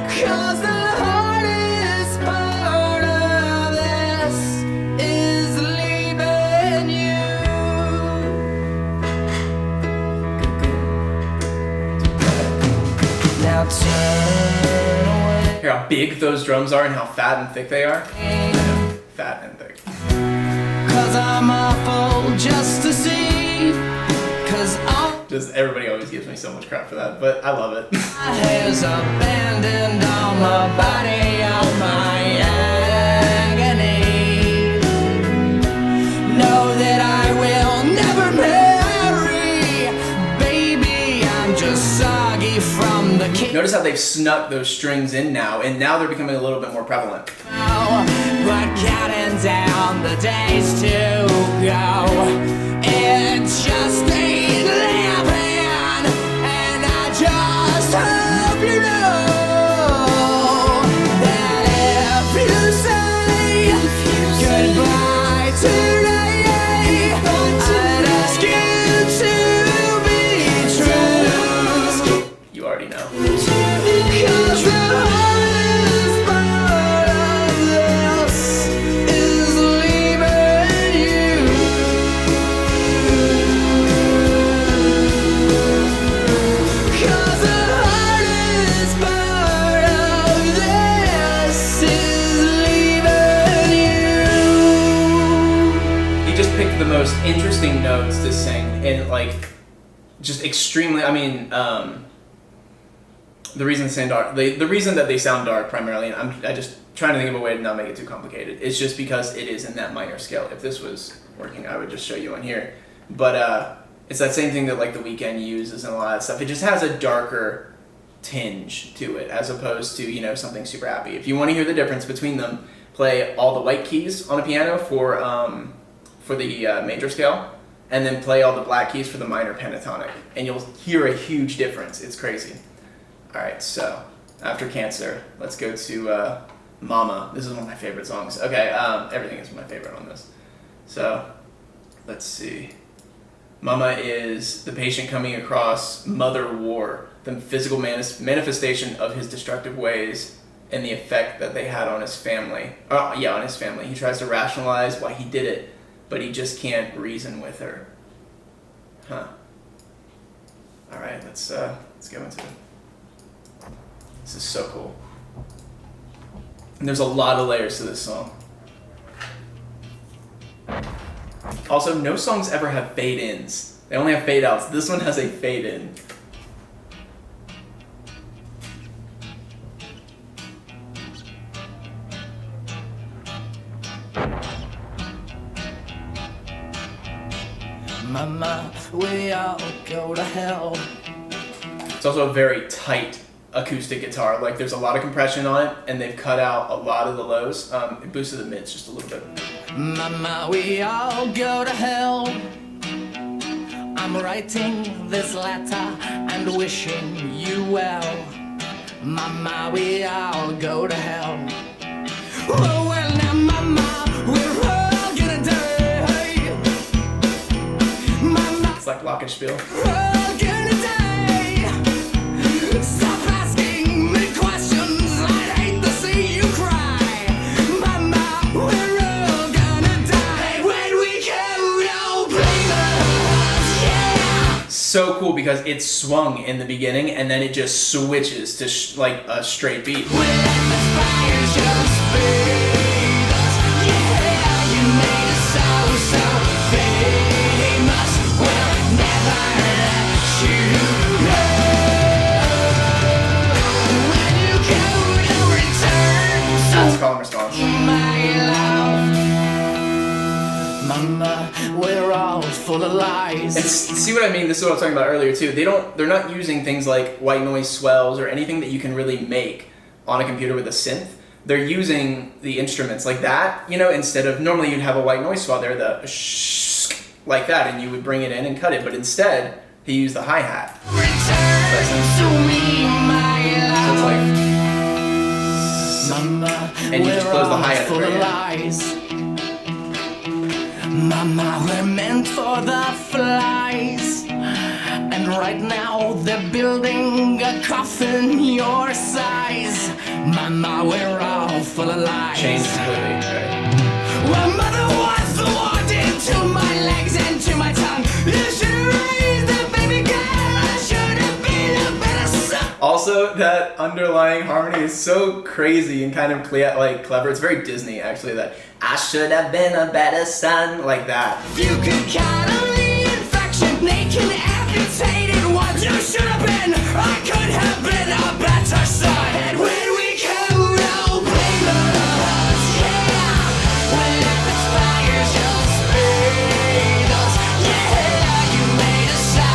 'cause the hardest part of this is leaving you. Now turn away. Hear how big those drums are and how fat and thick they are? Fat and thick. 'Cause I'm awful just to see, 'cause all Just everybody always gives me so much crap for that, but I love it. my hair's abandoned on my body, on my agony. Know that I will never marry, baby, I'm just soggy from the kick. Notice how they've snuck those strings in now, and now they're becoming a little bit more prevalent. But counting down the days to go, it just ain't living, and I just hope you know that if you say goodbye today, I'd ask you to be true. You already know. 'Cause the hardest part of this is leaving you. 'Cause the hardest part of this is leaving you. He just picked the most interesting notes to sing, and like, just extremely. I mean, the reason the reason that they sound dark primarily, and I just trying to think of a way to not make it too complicated. It's just because it is in that minor scale. If this was working, I would just show you on here. But it's that same thing that like The Weeknd uses and a lot of stuff. It just has a darker tinge to it as opposed to, you know, something super happy. If you want to hear the difference between them, play all the white keys on a piano for the major scale, and then play all the black keys for the minor pentatonic, and you'll hear a huge difference. It's crazy. All right, so after Cancer, let's go to Mama. This is one of my favorite songs. Okay, everything is my favorite on this. So let's see. Mama is the patient coming across mother war, the physical manifestation of his destructive ways and the effect that they had on his family. On his family. He tries to rationalize why he did it, but he just can't reason with her. Huh. All right, let's go into it. This is so cool. And there's a lot of layers to this song. Also, no songs ever have fade-ins. They only have fade-outs. This one has a fade-in. Mama, we all go to hell. It's also a very tight acoustic guitar. Like there's a lot of compression on it, and they've cut out a lot of the lows. It boosted the mids just a little bit. Mama, we all go to hell. I'm writing this letter and wishing you well. Mama, we all go to hell. Oh, well, now, Mama, we're all gonna die. Mama, It's like Glockenspiel. we're all gonna die. Stop asking me questions. I'd hate to see you cry. Mama, we're all gonna die. When we go, don't blame us, yeah. So cool because it's swung in the beginning and then it just switches to like a straight beat. We'll let the fire just feed us. Yeah, you made us so famous. We'll never let you go. When you go to return, That's call and response. my love. Mama, we're all full of lies. And see what I mean? This is what I was talking about earlier too. They're not using things like white noise swells or anything that you can really make on a computer with a synth. They're using the instruments like that, you know, instead of normally you'd have a white noise swell there, the shh like that, and you would bring it in and cut it, but instead he used the hi-hat. Return to me, my So it's like, love. Mama, and you just close the hi-hat at the full very of end. lies. Mama, we're meant for the flies. And right now they're building a coffin your size. Mama, we're all full of lies. Changed completely, right? Well, mother was the wound into my legs and to my tongue. You should have raised the baby girl. I should have been a better son. Also, that underlying harmony is so crazy and kind of clever. It's very Disney, actually, that I should have been a better son, like that. If you could count on the infection, naked, amputated ones, you should have been. I could have been a better son. And when we go, don't blame us, yeah. We'll let the fire just feed us, yeah. You made us so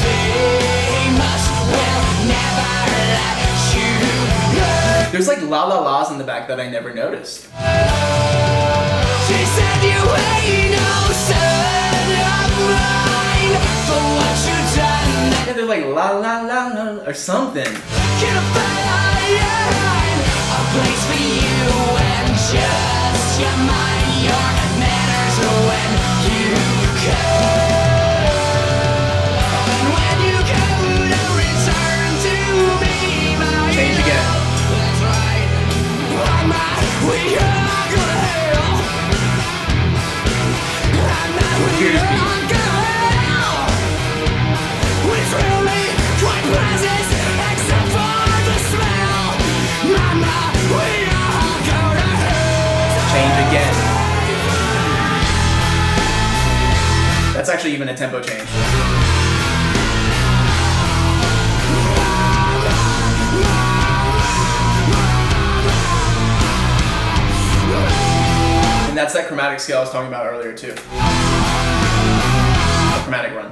famous. We'll never let you go. There's like la la la's in the back that I never noticed. She said you ain't no son of mine for what you done. Yeah, they're like la la la la or something. Can I find a place for you and just your mind, your manners when you go. And when you go to return to me, my Change again. love. That's right. Mama, we are gonna hell. Here's the beat. Which really quite pleasant, except for the smell. Mama, we all go to hell. Change again. That's actually even a tempo change. And that's that chromatic scale I was talking about earlier too. The chromatic run.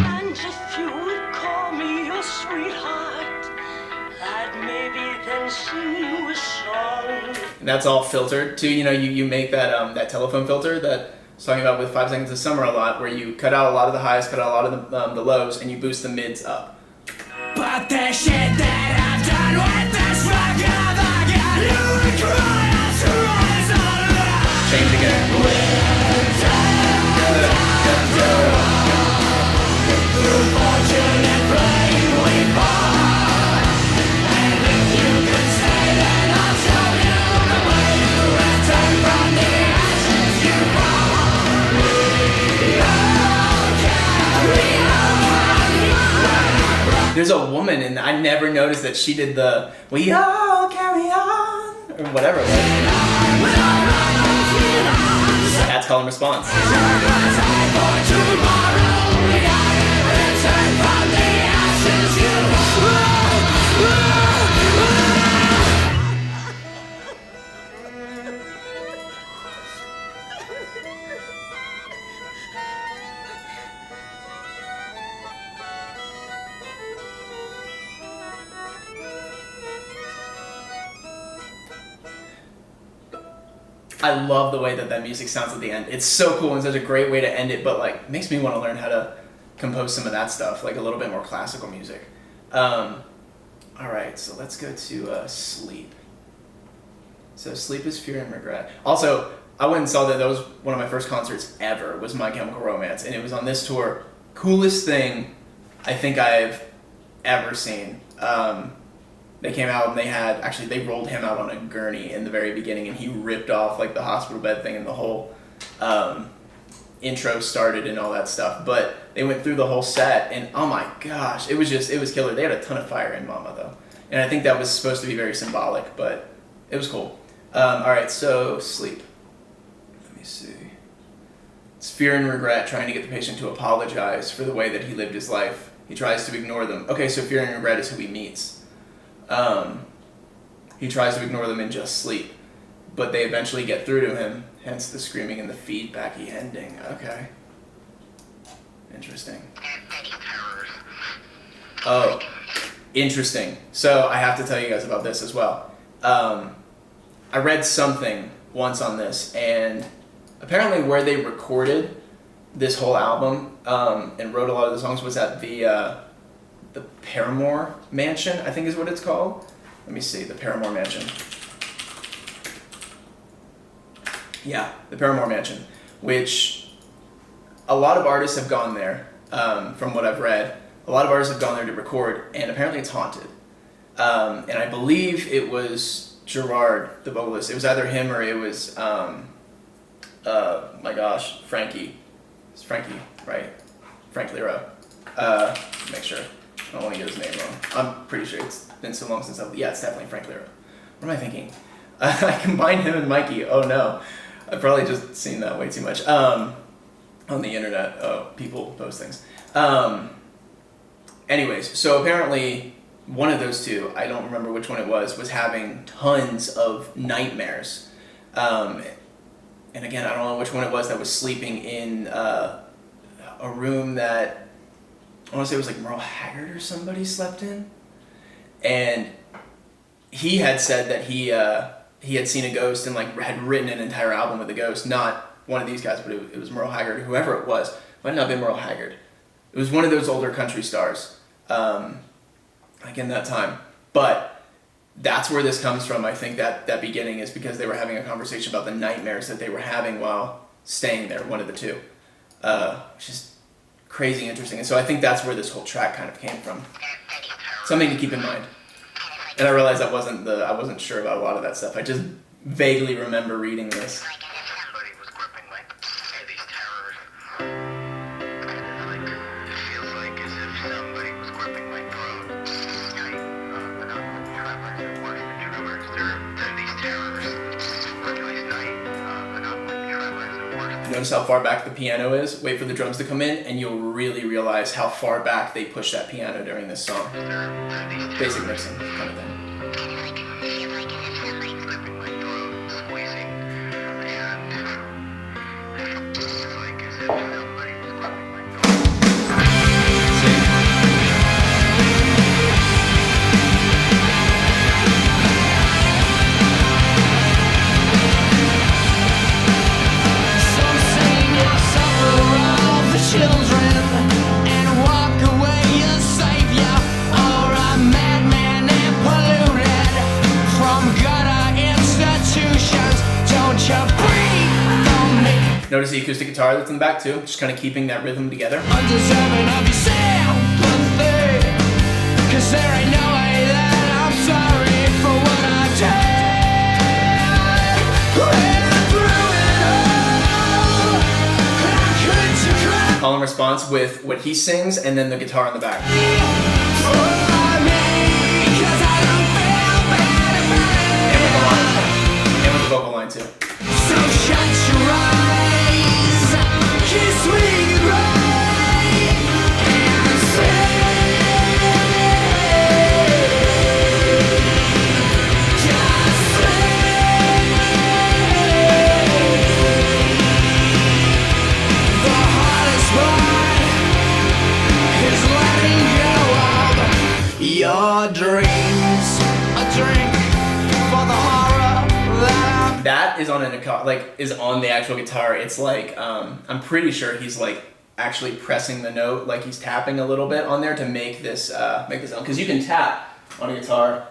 And if you would call me your sweetheart, I'd maybe then sing you a song. And that's all filtered too. You know, you make that that telephone filter that I was talking about with 5 Seconds of Summer a lot, where you cut out a lot of the highs, cut out a lot of the lows, and you boost the mids up. But the shit that I've done with this fucking again, you would cry as to rise on that. Change again. Fortunate blame we bought. And if you could say that I'll show you the way you return from the ashes you brought. We all carry on. There's a woman, and I never noticed that she did the "We all carry on" or whatever it was. That's call and response. For tomorrow, we got it. I love the way that music sounds at the end. It's so cool and such a great way to end it, but like makes me want to learn how to compose some of that stuff, like a little bit more classical music. All right, so let's go to Sleep. So Sleep is Fear and Regret. Also, I went and saw that was one of my first concerts ever, was My Chemical Romance, and it was on this tour. Coolest thing I think I've ever seen. They came out and they rolled him out on a gurney in the very beginning, and he ripped off like the hospital bed thing, and the whole intro started and all that stuff. But they went through the whole set, and oh my gosh, it was killer. They had a ton of fire in Mama though, and I think that was supposed to be very symbolic, but it was cool. All right, so Sleep. Let me see. It's fear and regret, trying to get the patient to apologize for the way that he lived his life. He tries to ignore them. Okay, so fear and regret is who he meets. He tries to ignore them in just sleep, but they eventually get through to him, hence the screaming and the feedbacky ending. Okay. Interesting. Oh, interesting. So I have to tell you guys about this as well. I read something once on this, and apparently where they recorded this whole album and wrote a lot of the songs was at the Paramore Mansion, I think is what it's called. Let me see, the Paramore Mansion. Yeah, the Paramore Mansion, which a lot of artists have gone there, from what I've read. A lot of artists have gone there to record, and apparently it's haunted. And I believe it was Gerard, the vocalist. It was either him or it was, my gosh, Frankie. It's Frankie, right? Frank Lero. Make sure. I don't want to get his name wrong. I'm pretty sure it's been so long since yeah, it's definitely Frank Lero. What am I thinking? I combined him and Mikey. Oh no. I've probably just seen that way too much. On the internet, people post things. Anyways, so apparently one of those two, I don't remember which one it was having tons of nightmares. And again, I don't know which one it was that was sleeping in a room that, I want to say it was like Merle Haggard or somebody slept in. And he had said that he had seen a ghost and like had written an entire album with a ghost. Not one of these guys, but it was Merle Haggard, whoever it was. Might not have been Merle Haggard. It was one of those older country stars, like in that time. But that's where this comes from. I think that beginning is because they were having a conversation about the nightmares that they were having while staying there, one of the two, which is crazy interesting. And so I think that's where this whole track kind of came from. Something to keep in mind. And I realized I wasn't sure about a lot of that stuff. I just vaguely remember reading this. Notice how far back the piano is. Wait for the drums to come in, and you'll really realize how far back they push that piano during this song. Basic mixing kind of thing. Notice the acoustic guitar that's in the back too, just kind of keeping that rhythm together. Undeserving of your sympathy, 'cause there ain't no way that I'm sorry for what I did. When I threw it all, All in response with what he sings and then the guitar in the back. And with the vocal line too. So shut your eyes, kiss me goodbye, and say, just say, the hardest part is letting go of your dreams. A drink for the horror that That is on is on the actual guitar, it's like I'm pretty sure he's like actually pressing the note, like he's tapping a little bit on there to make this sound. Because you can tap on a guitar.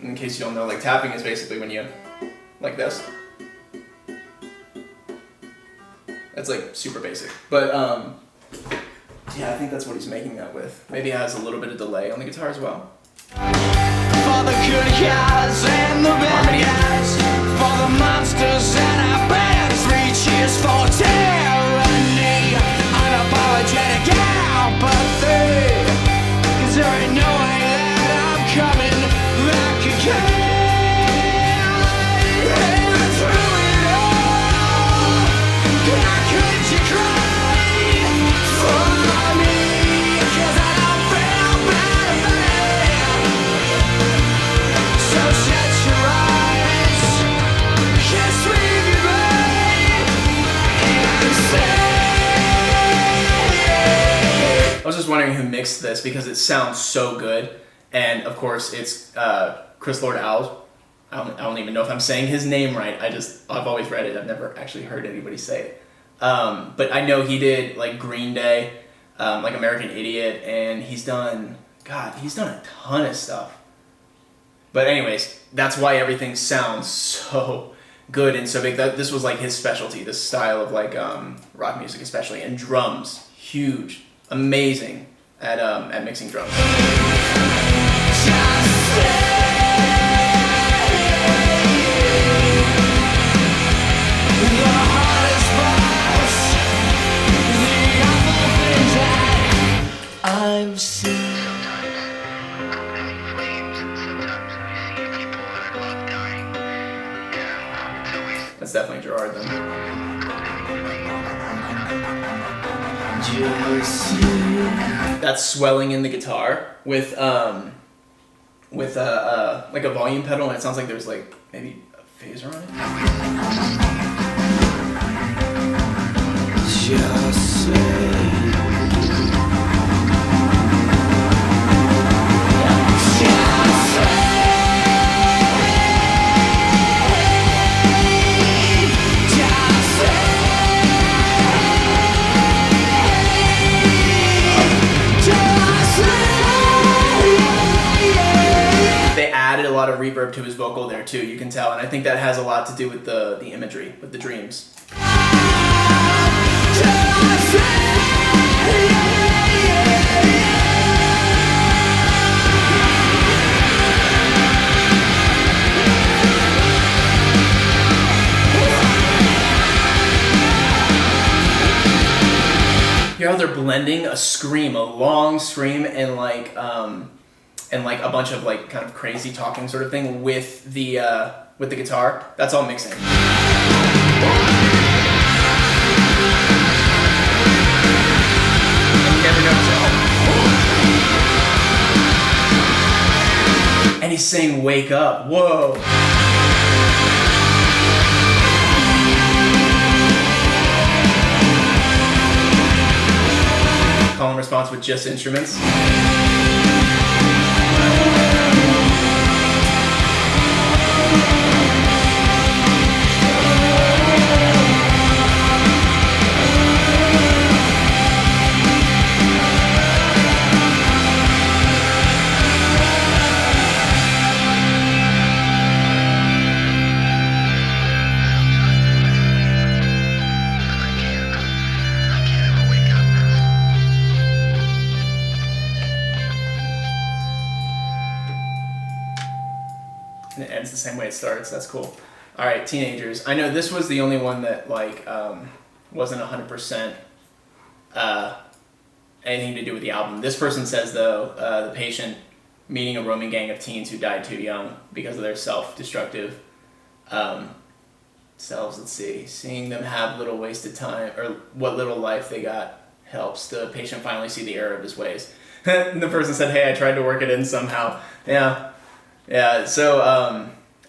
In case you don't know, like tapping is basically when you like this. That's like super basic, but yeah, I think that's what he's making that with. Maybe it has a little bit of delay on the guitar as well. For the good guys and the bad guys, for the monsters and our bands, 3 cheers for tyranny, unapologetic apathy, 'cause there ain't no way that I'm coming back again. And through it all, how could you cry for me? 'Cause I don't feel bad about it. So shut your eyes, kiss me goodbye, and say. I was just wondering who mixed this because it sounds so good, and of course it's Chris Lord Alge. I don't even know if I'm saying his name right. I've always read it. I've never actually heard anybody say it. But I know he did like Green Day, like American Idiot, and he's done a ton of stuff. But anyways, that's why everything sounds so good and so big. This was like his specialty, this style of like rock music especially, and drums, huge, amazing at mixing drums. I've seen. That's definitely Gerard then. That swelling in the guitar with like a volume pedal, and it sounds like there's like maybe a phaser on it. Just say. They added a lot of reverb to his vocal there too, you can tell, and I think that has a lot to do with the imagery, with the dreams. Hear how they're blending a scream, a long scream, and like a bunch of like kind of crazy talking sort of thing with the guitar. That's all mixing. And you never notice it. And he's saying "Wake up!" Whoa. Call and response with just instruments. And it ends the same way it starts. That's cool. All right, Teenagers. I know this was the only one that like wasn't 100% anything to do with the album. This person says though, the patient meeting a roaming gang of teens who died too young because of their self-destructive selves. Let's see, seeing them have little wasted time or what little life they got helps the patient finally see the error of his ways. And the person said, "Hey, I tried to work it in somehow." Yeah, so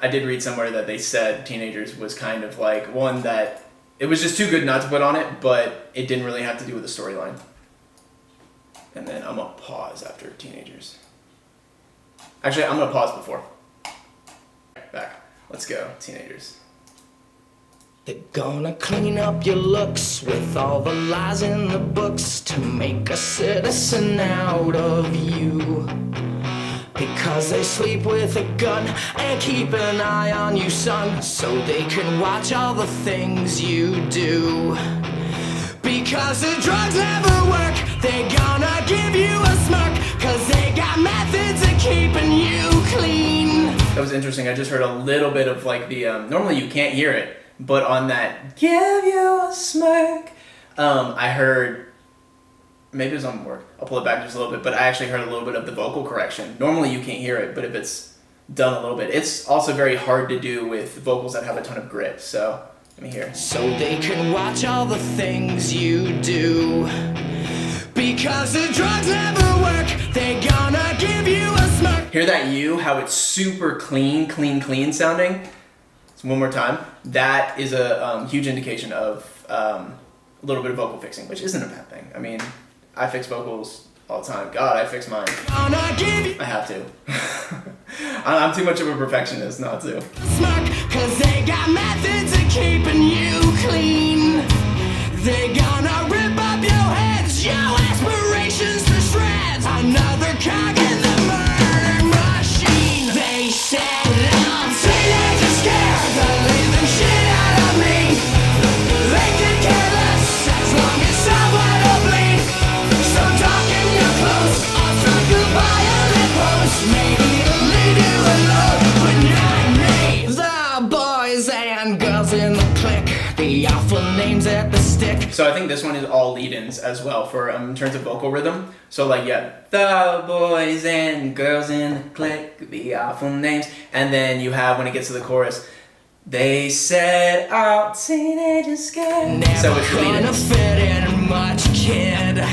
I did read somewhere that they said Teenagers was kind of like one that it was just too good not to put on it, but it didn't really have to do with the storyline. And then I'm going to pause after Teenagers. Actually, I'm going to pause before. Back. Let's go, Teenagers. They're gonna clean up your looks with all the lies in the books to make a citizen out of you. Because they sleep with a gun and keep an eye on you, son, so they can watch all the things you do. Because the drugs never work, they're gonna give you a smirk, cause they got methods of keeping you clean. That was interesting. I just heard a little bit of like the, normally you can't hear it, but on that, give you a smirk, I heard, maybe it was on work, I'll pull it back just a little bit, but I actually heard a little bit of the vocal correction. Normally you can't hear it, but if it's done a little bit, it's also very hard to do with vocals that have a ton of grit, so let me hear. So they can watch all the things you do. Because the drugs never work, they're gonna give you a smirk. Hear that you, how it's super clean sounding? So one more time. That is a huge indication of a little bit of vocal fixing, which isn't a bad thing. I mean, I fix vocals all the time. God, I fix mine. I have to. I'm too much of a perfectionist not to. Smirk, cause they got methods of keeping you clean. They're gonna rip up your heads, your aspirations to shreds. Another cog in the murder machine. They said I'm teenagers scare the living shit out of me. They could care less as long as someone will bleed. So darken your clothes, I'll strike a violent pose. Maybe it'll leave you alone, but not me. The boys and girls in the clique, the awful names at the stick. So I think this one is all lead-ins as well for in terms of vocal rhythm. So like, yeah, the boys and girls in the clique, the awful names. And then you have, when it gets to the chorus, they said all teenagers scared. Never So it's lead-ins. gonna fit in much, kid.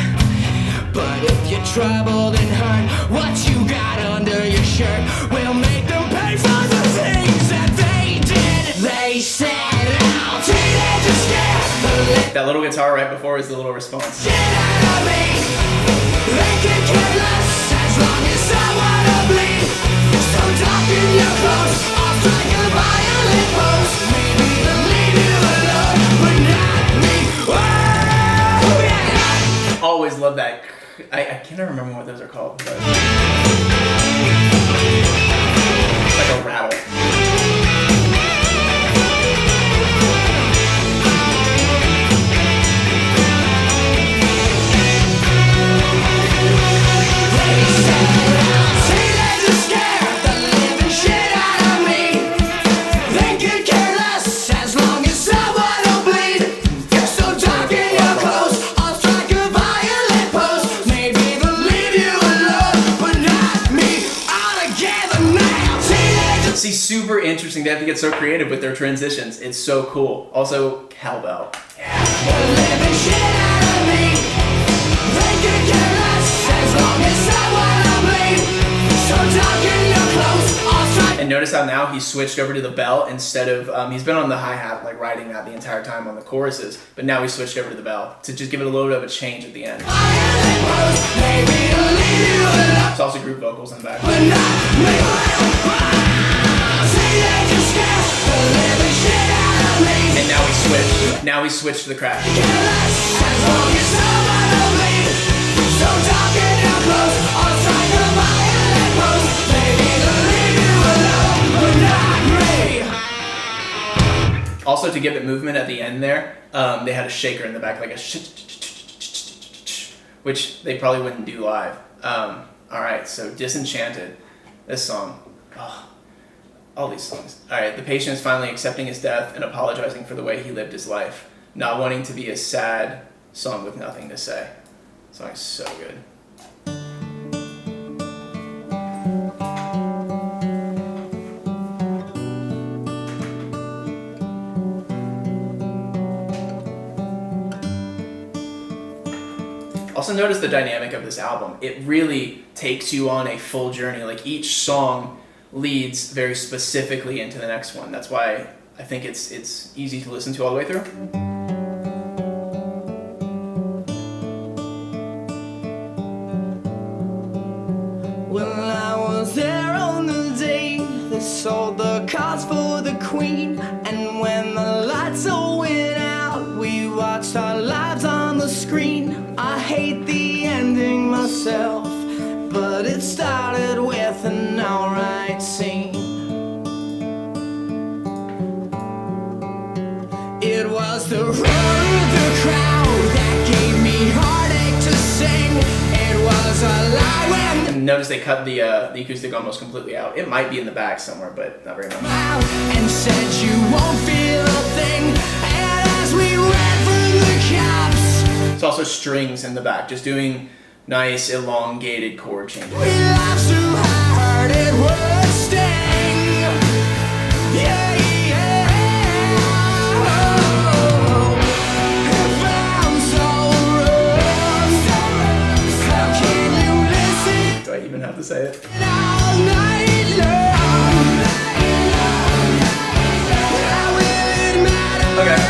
But if you're troubled and hurt, what you got under your shirt will make them pay for the things that they did. They said all teenagers scared. That little guitar right before is the little response. Get out of me. They can care less as long as someone will bleed. So darken your clothes, I'll strike a violent pose. Maybe they'll leave you alone, but not me. Oh, yeah. Always love that. I can't remember what those are called, but it's like a rattle. See, super interesting. They have to get so creative with their transitions. It's so cool. Also, cowbell. And notice how now he switched over to the bell instead of, he's been on the hi-hat, like riding that the entire time on the choruses, but now he switched over to the bell to just give it a little bit of a change at the end. It's also group vocals in the back. And now he switched. Now he switched to the crash. Also, to give it movement at the end there, they had a shaker in the back, like a which they probably wouldn't do live. Alright, so Disenchanted. This song. Oh, all these songs. Alright, the patient is finally accepting his death and apologizing for the way he lived his life. Not wanting to be a sad song with nothing to say. This song is so good. Also notice the dynamic of this album. It really takes you on a full journey. Like each song leads very specifically into the next one. That's why I think it's easy to listen to all the way through. Well, I was there on the day they sold the cars for the Queen, and when the lights our lives on the screen. I hate the ending myself, but it started with an alright scene. It was the roar of the crowd that gave me heartache to sing. It was a lie when And notice they cut the acoustic almost completely out. It might be in the back somewhere, but not very much. and said you won't feel a thing. And as we ran from the cops, It's also strings in the back, just doing nice elongated chord changes. we laughed so hard it would sting. Yeah, yeah. Oh, if I'm so wrong, how can you listen Do I even have to say it? all night long? How will it matter? Okay.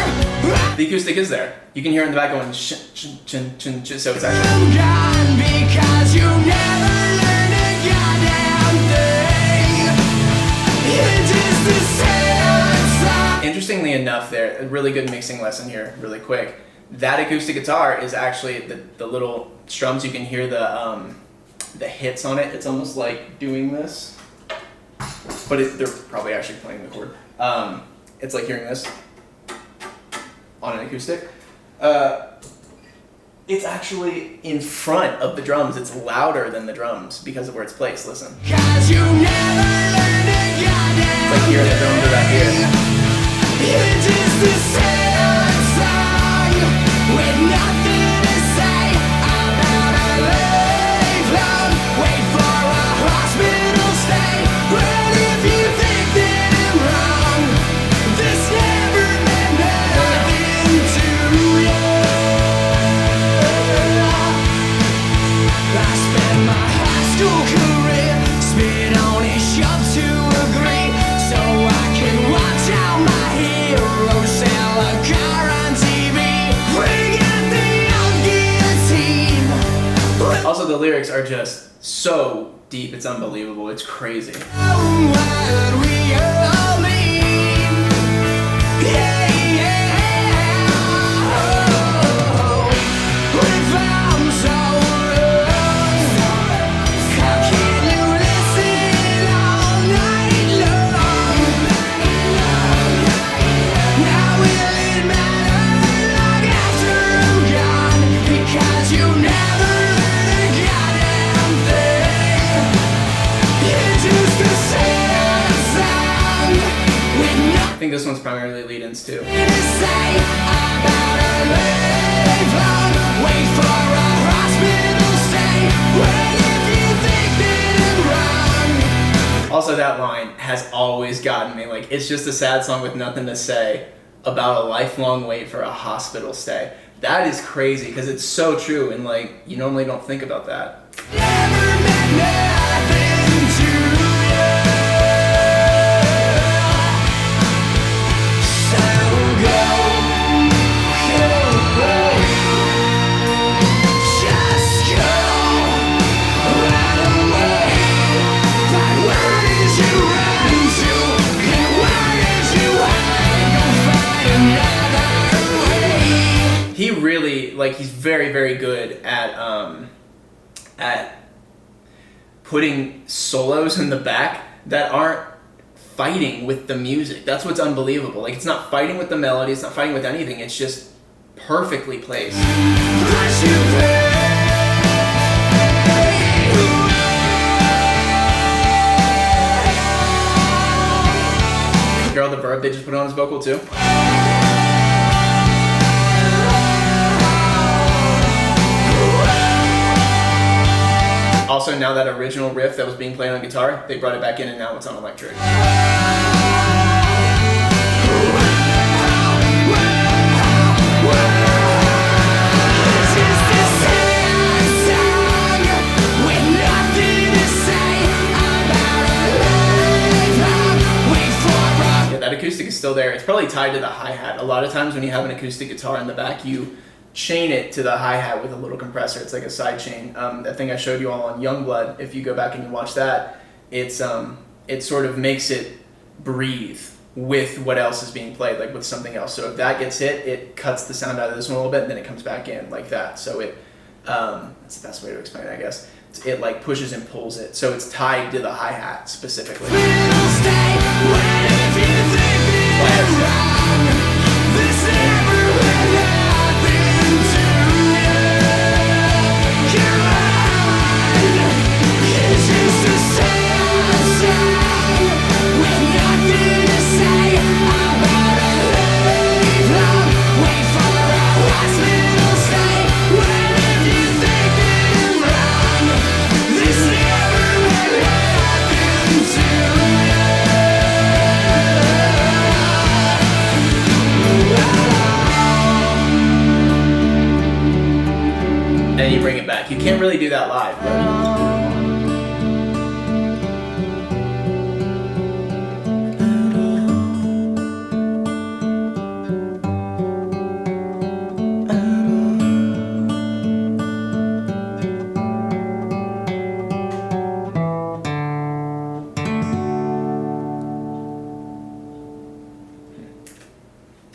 The acoustic is there. You can hear it in the back going sh ch ch ch ch. So it's actually I'm gone because you never learned a goddamn thing. It's just the same song. interestingly enough. There, a really good mixing lesson here, really quick. That acoustic guitar is actually the little strums. You can hear the hits on it. It's almost like doing this, but they're probably actually playing the chord. It's like hearing this on an acoustic. It's actually in front of the drums. It's louder than the drums because of where it's placed. Listen. 'Cause you never learned a goddamn It's like hearing the drums are back here. It's just the same song with nothing to say about a lifelong wait for a hospital stay. Well, if you think that I'm wrong, this never meant nothing to you. I spent my high school career spit on a shove to agree, so I can watch out my heroes sell a car on TV. Bring out the old guillotine. Also, the lyrics are just so deep. It's unbelievable. It's crazy. What we all mean. Yeah, yeah. Oh, if I'm so wrong, how can you listen all night long? Now will it matter long after I'm gone? Because you never learned a goddamn thing. It's just the same song with I think this one's primarily lead-ins too. nothing to say about a lifelong wait for a hospital stay. Well, if you think that I'm wrong, Also, that line has always gotten me. Like, it's just a sad song with nothing to say about a lifelong wait for a hospital stay. That is crazy because it's so true, and like you normally don't think about that. never meant nothing to you. So go, just go right away. But where did you run to? And where did you hide? Go find another way. He really, like, he's very, very good at putting solos in the back that aren't fighting with the music. That's what's unbelievable. Like, it's not fighting with the melody. It's not fighting with anything. It's just perfectly placed. Plus you pay. Hear all the verb they just put on his vocal too. Also, now that original riff that was being played on guitar, they brought it back in and now it's on electric. It's just the same song with nothing to say about a lifelong wait for a Yeah, that acoustic is still there. It's probably tied to the hi-hat. A lot of times when you have an acoustic guitar in the back, you chain it to the hi-hat with a little compressor. It's like a side chain. That thing I showed you all on Youngblood, if you go back and you watch that, it sort of makes it breathe with what else is being played, like with something else. So if that gets hit, it cuts the sound out of this one a little bit, and then it comes back in like that. So it, that's the best way to explain it, I guess. It like pushes and pulls it, so it's tied to the hi-hat specifically. And you bring it back. You can't really do that live, but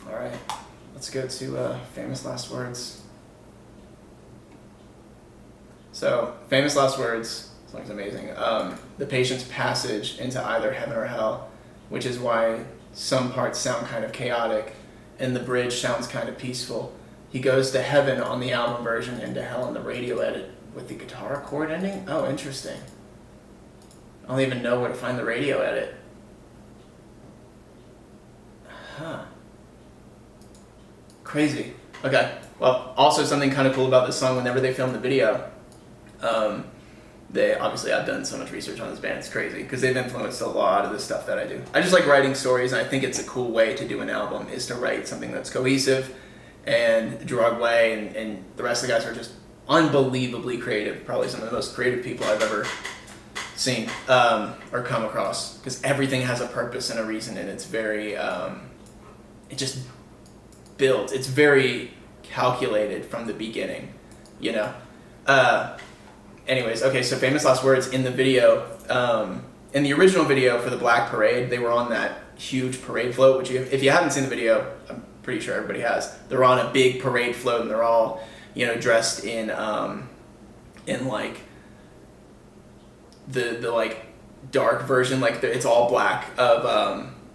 all right, let's go to famous last words. So, famous last words, this song's amazing. The patient's passage into either heaven or hell, which is why some parts sound kind of chaotic and the bridge sounds kind of peaceful. He goes to heaven on the album version and to hell on the radio edit with the guitar chord ending? Oh, interesting. I don't even know where to find the radio edit. Huh. Crazy. Okay. Well, also something kind of cool about this song, whenever they film the video, they obviously, I've done so much research on this band, it's crazy, because they've influenced a lot of the stuff that I do. I just like writing stories, and I think it's a cool way to do an album, is to write something that's cohesive. And Gerard Way and the rest of the guys are just unbelievably creative, probably some of the most creative people I've ever seen or come across, because everything has a purpose and a reason, and it's very, it just built, it's very calculated from the beginning, you know? Anyways, okay, so famous last words in the video. In the original video for the Black Parade, they were on that huge parade float, which if you haven't seen the video, I'm pretty sure everybody has. They're on a big parade float, and they're all, you know, dressed in like the like dark version, like it's all black of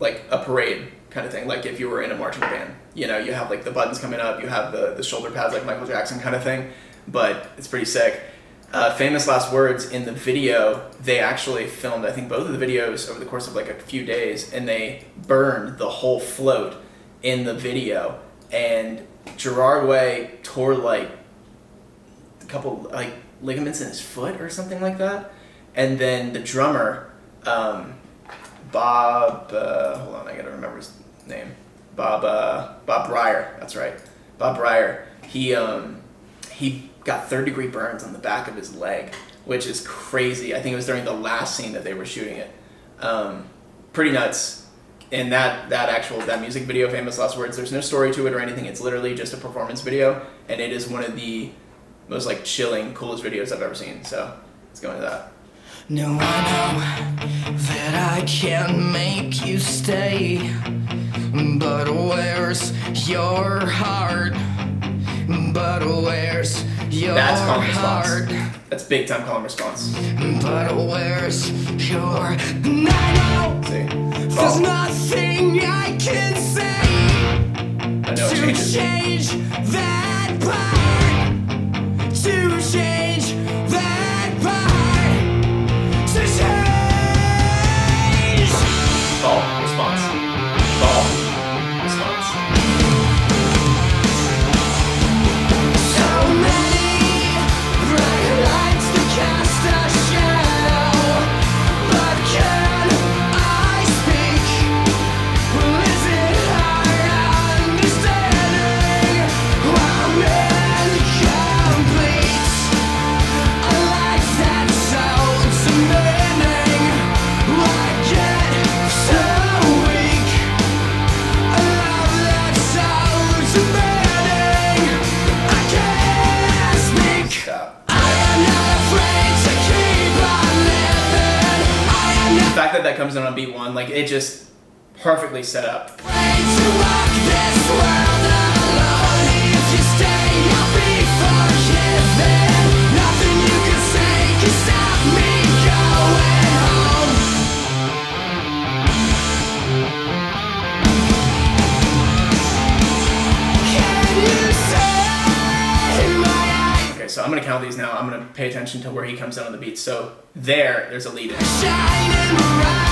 like a parade kind of thing. Like if you were in a marching band, you know, you have like the buttons coming up, you have the shoulder pads like Michael Jackson kind of thing, but it's pretty sick. Famous last words in the video, they actually filmed, I think, both of the videos over the course of like a few days, and they burned the whole float in the video. And Gerard Way tore like a couple like ligaments in his foot or something like that. And then the drummer, Bob, hold on, I gotta remember his name. Bob Breyer, that's right. Bob Breyer, he got third-degree burns on the back of his leg, which is crazy. I think it was during the last scene that they were shooting it. Pretty nuts. And that music video, Famous Last Words, there's no story to it or anything. It's literally just a performance video, and it is one of the most like chilling, coolest videos I've ever seen. So let's go into that. No, I know that I can't make you stay, but where's your heart? But where's your That's calm heart? response. That's big time calm response. But where's your... I know See? there's nothing I can say I know it to changes. change that part. To change that part. To change. Calm response. Calm response. So many bright lights to cast a shadow, but can I speak? Is it hard understanding why I'm incomplete? A life that sounds demanding, why get so weak? A love that sounds demanding, I can't speak. Stop. I am not afraid to keep on living. I am The not fact that comes in on beat one, like it just perfectly set up. Okay, so I'm gonna count these now. I'm gonna pay attention to where he comes in on the beat. So there's a lead in. Shining bright,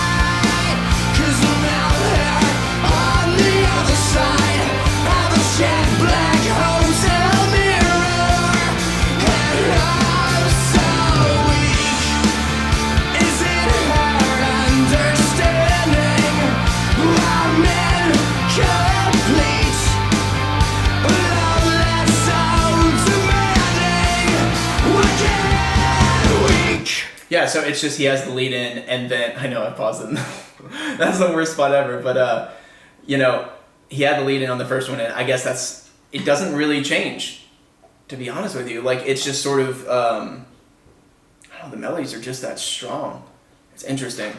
'cause I'm out here on the other side of a jet black hotel mirror, and I'm so weak. Is it hard understanding I'm incomplete? Love that's so demanding. Why can't we? Yeah, so it's just he has the lead in, and then I know I paused it. That's the worst spot ever. But you know, he had the lead in on the first one, and I guess it doesn't really change, to be honest with you. Like it's just sort of I don't know, the melodies are just that strong. It's interesting.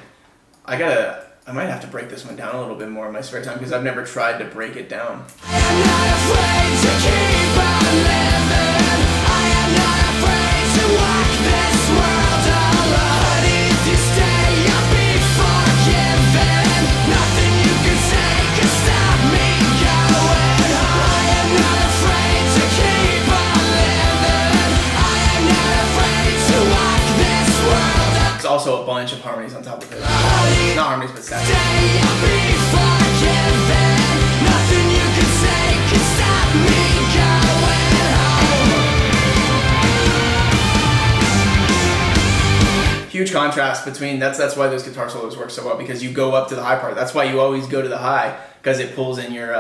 I might have to break this one down a little bit more in my spare time because I've never tried to break it down. I am not afraid to keep on living. I am not afraid to walk this world alone. If you stay, I'll be forgiven. Nothing you can say can stop me going home. I am not afraid to keep on living. I am not afraid to walk this world alone. There's also a bunch of harmonies on top of it. Not harmonies, but sections. Stay, I'll be forgiven. Nothing you can say can stop me going home. Huge contrast between that's why those guitar solos work so well, because you go up to the high part. That's why you always go to the high, because it pulls in your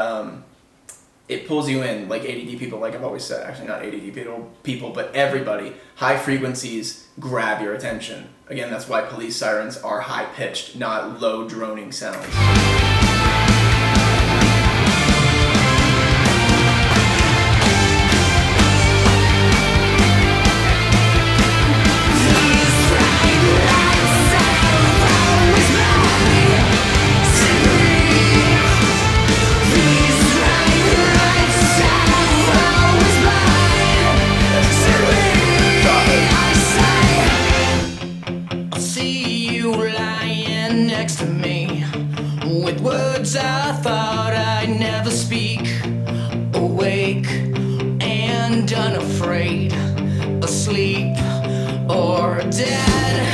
it pulls you in, like ADD people, like I've always said. Actually, not ADD people, but everybody. High frequencies grab your attention. Again, that's why police sirens are high pitched, not low droning sounds. I thought I'd never speak, awake and unafraid, asleep or dead,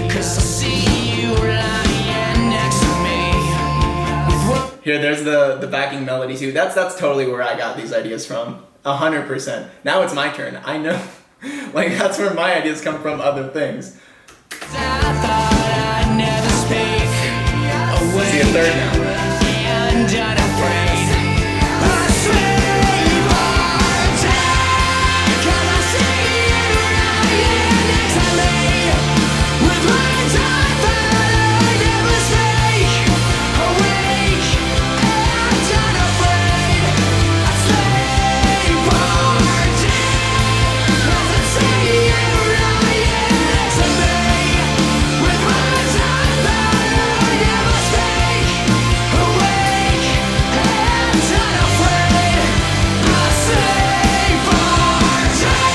'cause I see you lying next to me. Here, there's the backing melody too. That's totally where I got these ideas from. 100%. Now it's my turn. I know, like that's where my ideas come from. Other things. I thought I'd never speak, awake. See a third now. And unafraid, asleep or dead, 'cause I see you lying next to me. With words I thought I'd never speak, awake and unafraid, asleep or dead, 'cause I see you lying next to me. With words I thought I'd never speak, awake and unafraid, asleep or dead.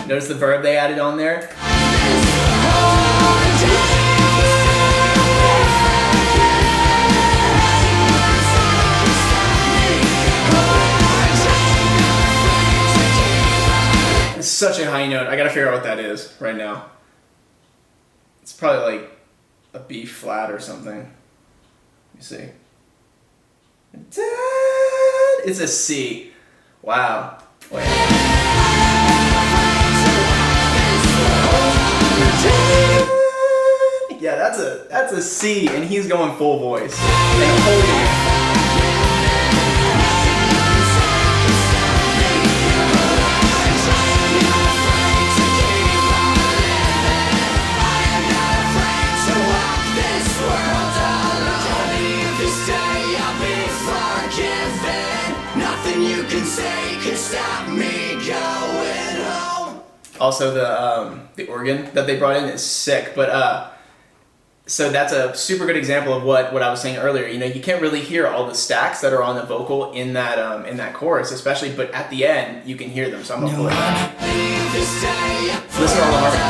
Notice the verb they added on there. It's such a high note. I gotta figure out what that is right now. It's probably like a B flat or something. Let me see. It's a C. Wow. Wait. Yeah, that's a C, and he's going full voice and holding it. Also, the organ that they brought in is sick. But so that's a super good example of what I was saying earlier. You know, you can't really hear all the stacks that are on the vocal in that chorus, especially. But at the end, you can hear them. So I'm gonna pull it up. Listen to all the harmonies.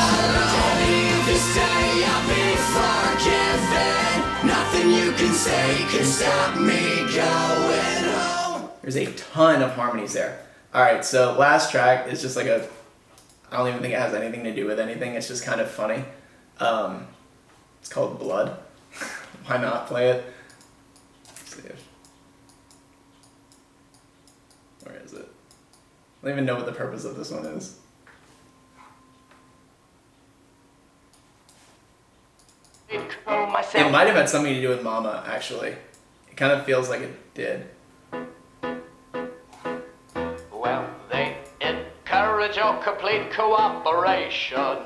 Nothing you can say can stop me going home. There's a ton of harmonies there. All right, so last track is just like I don't even think it has anything to do with anything. It's just kind of funny. It's called Blood. Why not play it? Let's see where is it? I don't even know what the purpose of this one is. It might have had something to do with Mama, actually. It kind of feels like it did. Well, they encourage your complete cooperation.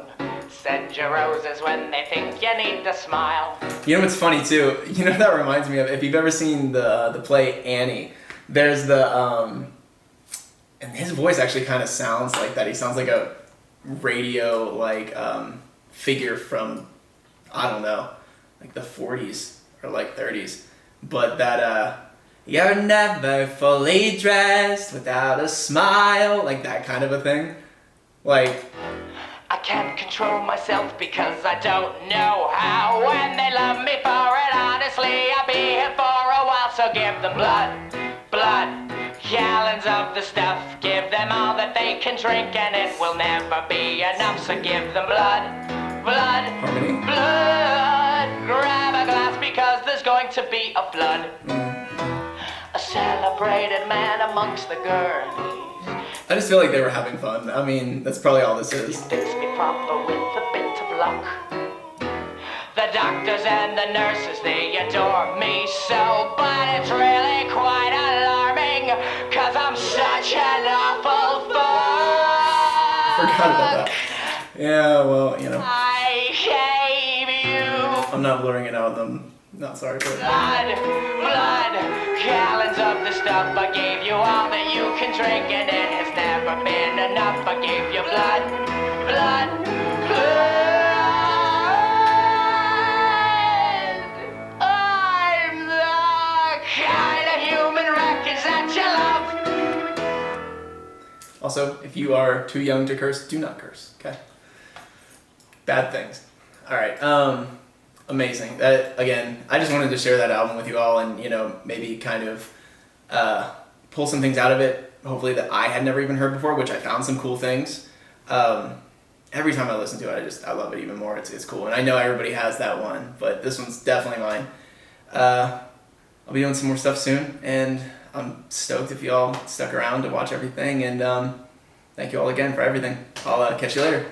Send your roses when they think you need to smile. You know what's funny too? You know what that reminds me of? If you've ever seen the play Annie, there's and his voice actually kind of sounds like that. He sounds like a radio figure from, I don't know, like the 40s or like 30s. But that you're never fully dressed without a smile, like that kind of a thing. Like, I can't control myself because I don't know how. When they love me for it, honestly, I'll be here for a while. So give them blood, gallons of the stuff. Give them all that they can drink and it will never be enough. So give them blood, harmony. blood. Grab a glass because there's going to be a flood. A celebrated man amongst the Gurneys. I just feel like they were having fun. I mean, that's probably all this is. Fix me proper with a bit of luck. The doctors and the nurses, they adore me so, but it's really quite alarming, 'cause I'm such an awful fuck. Forgot about that. Yeah, well, you know. I gave you I'm not blurring it out. I'm not sorry for it. blood, gallons of the stuff. I gave you all that you can drink, and it has never been enough. I gave you blood. I'm the kind of human wreckage that you love. Also, if you are too young to curse, do not curse, okay? Bad things. All right, amazing. That, again, I just wanted to share that album with you all and, you know, maybe kind of pull some things out of it, hopefully that I had never even heard before, which I found some cool things. Every time I listen to it, I love it even more. It's cool. And I know everybody has that one, but this one's definitely mine. I'll be doing some more stuff soon, and I'm stoked if y'all stuck around to watch everything, and thank you all again for everything. I'll catch you later.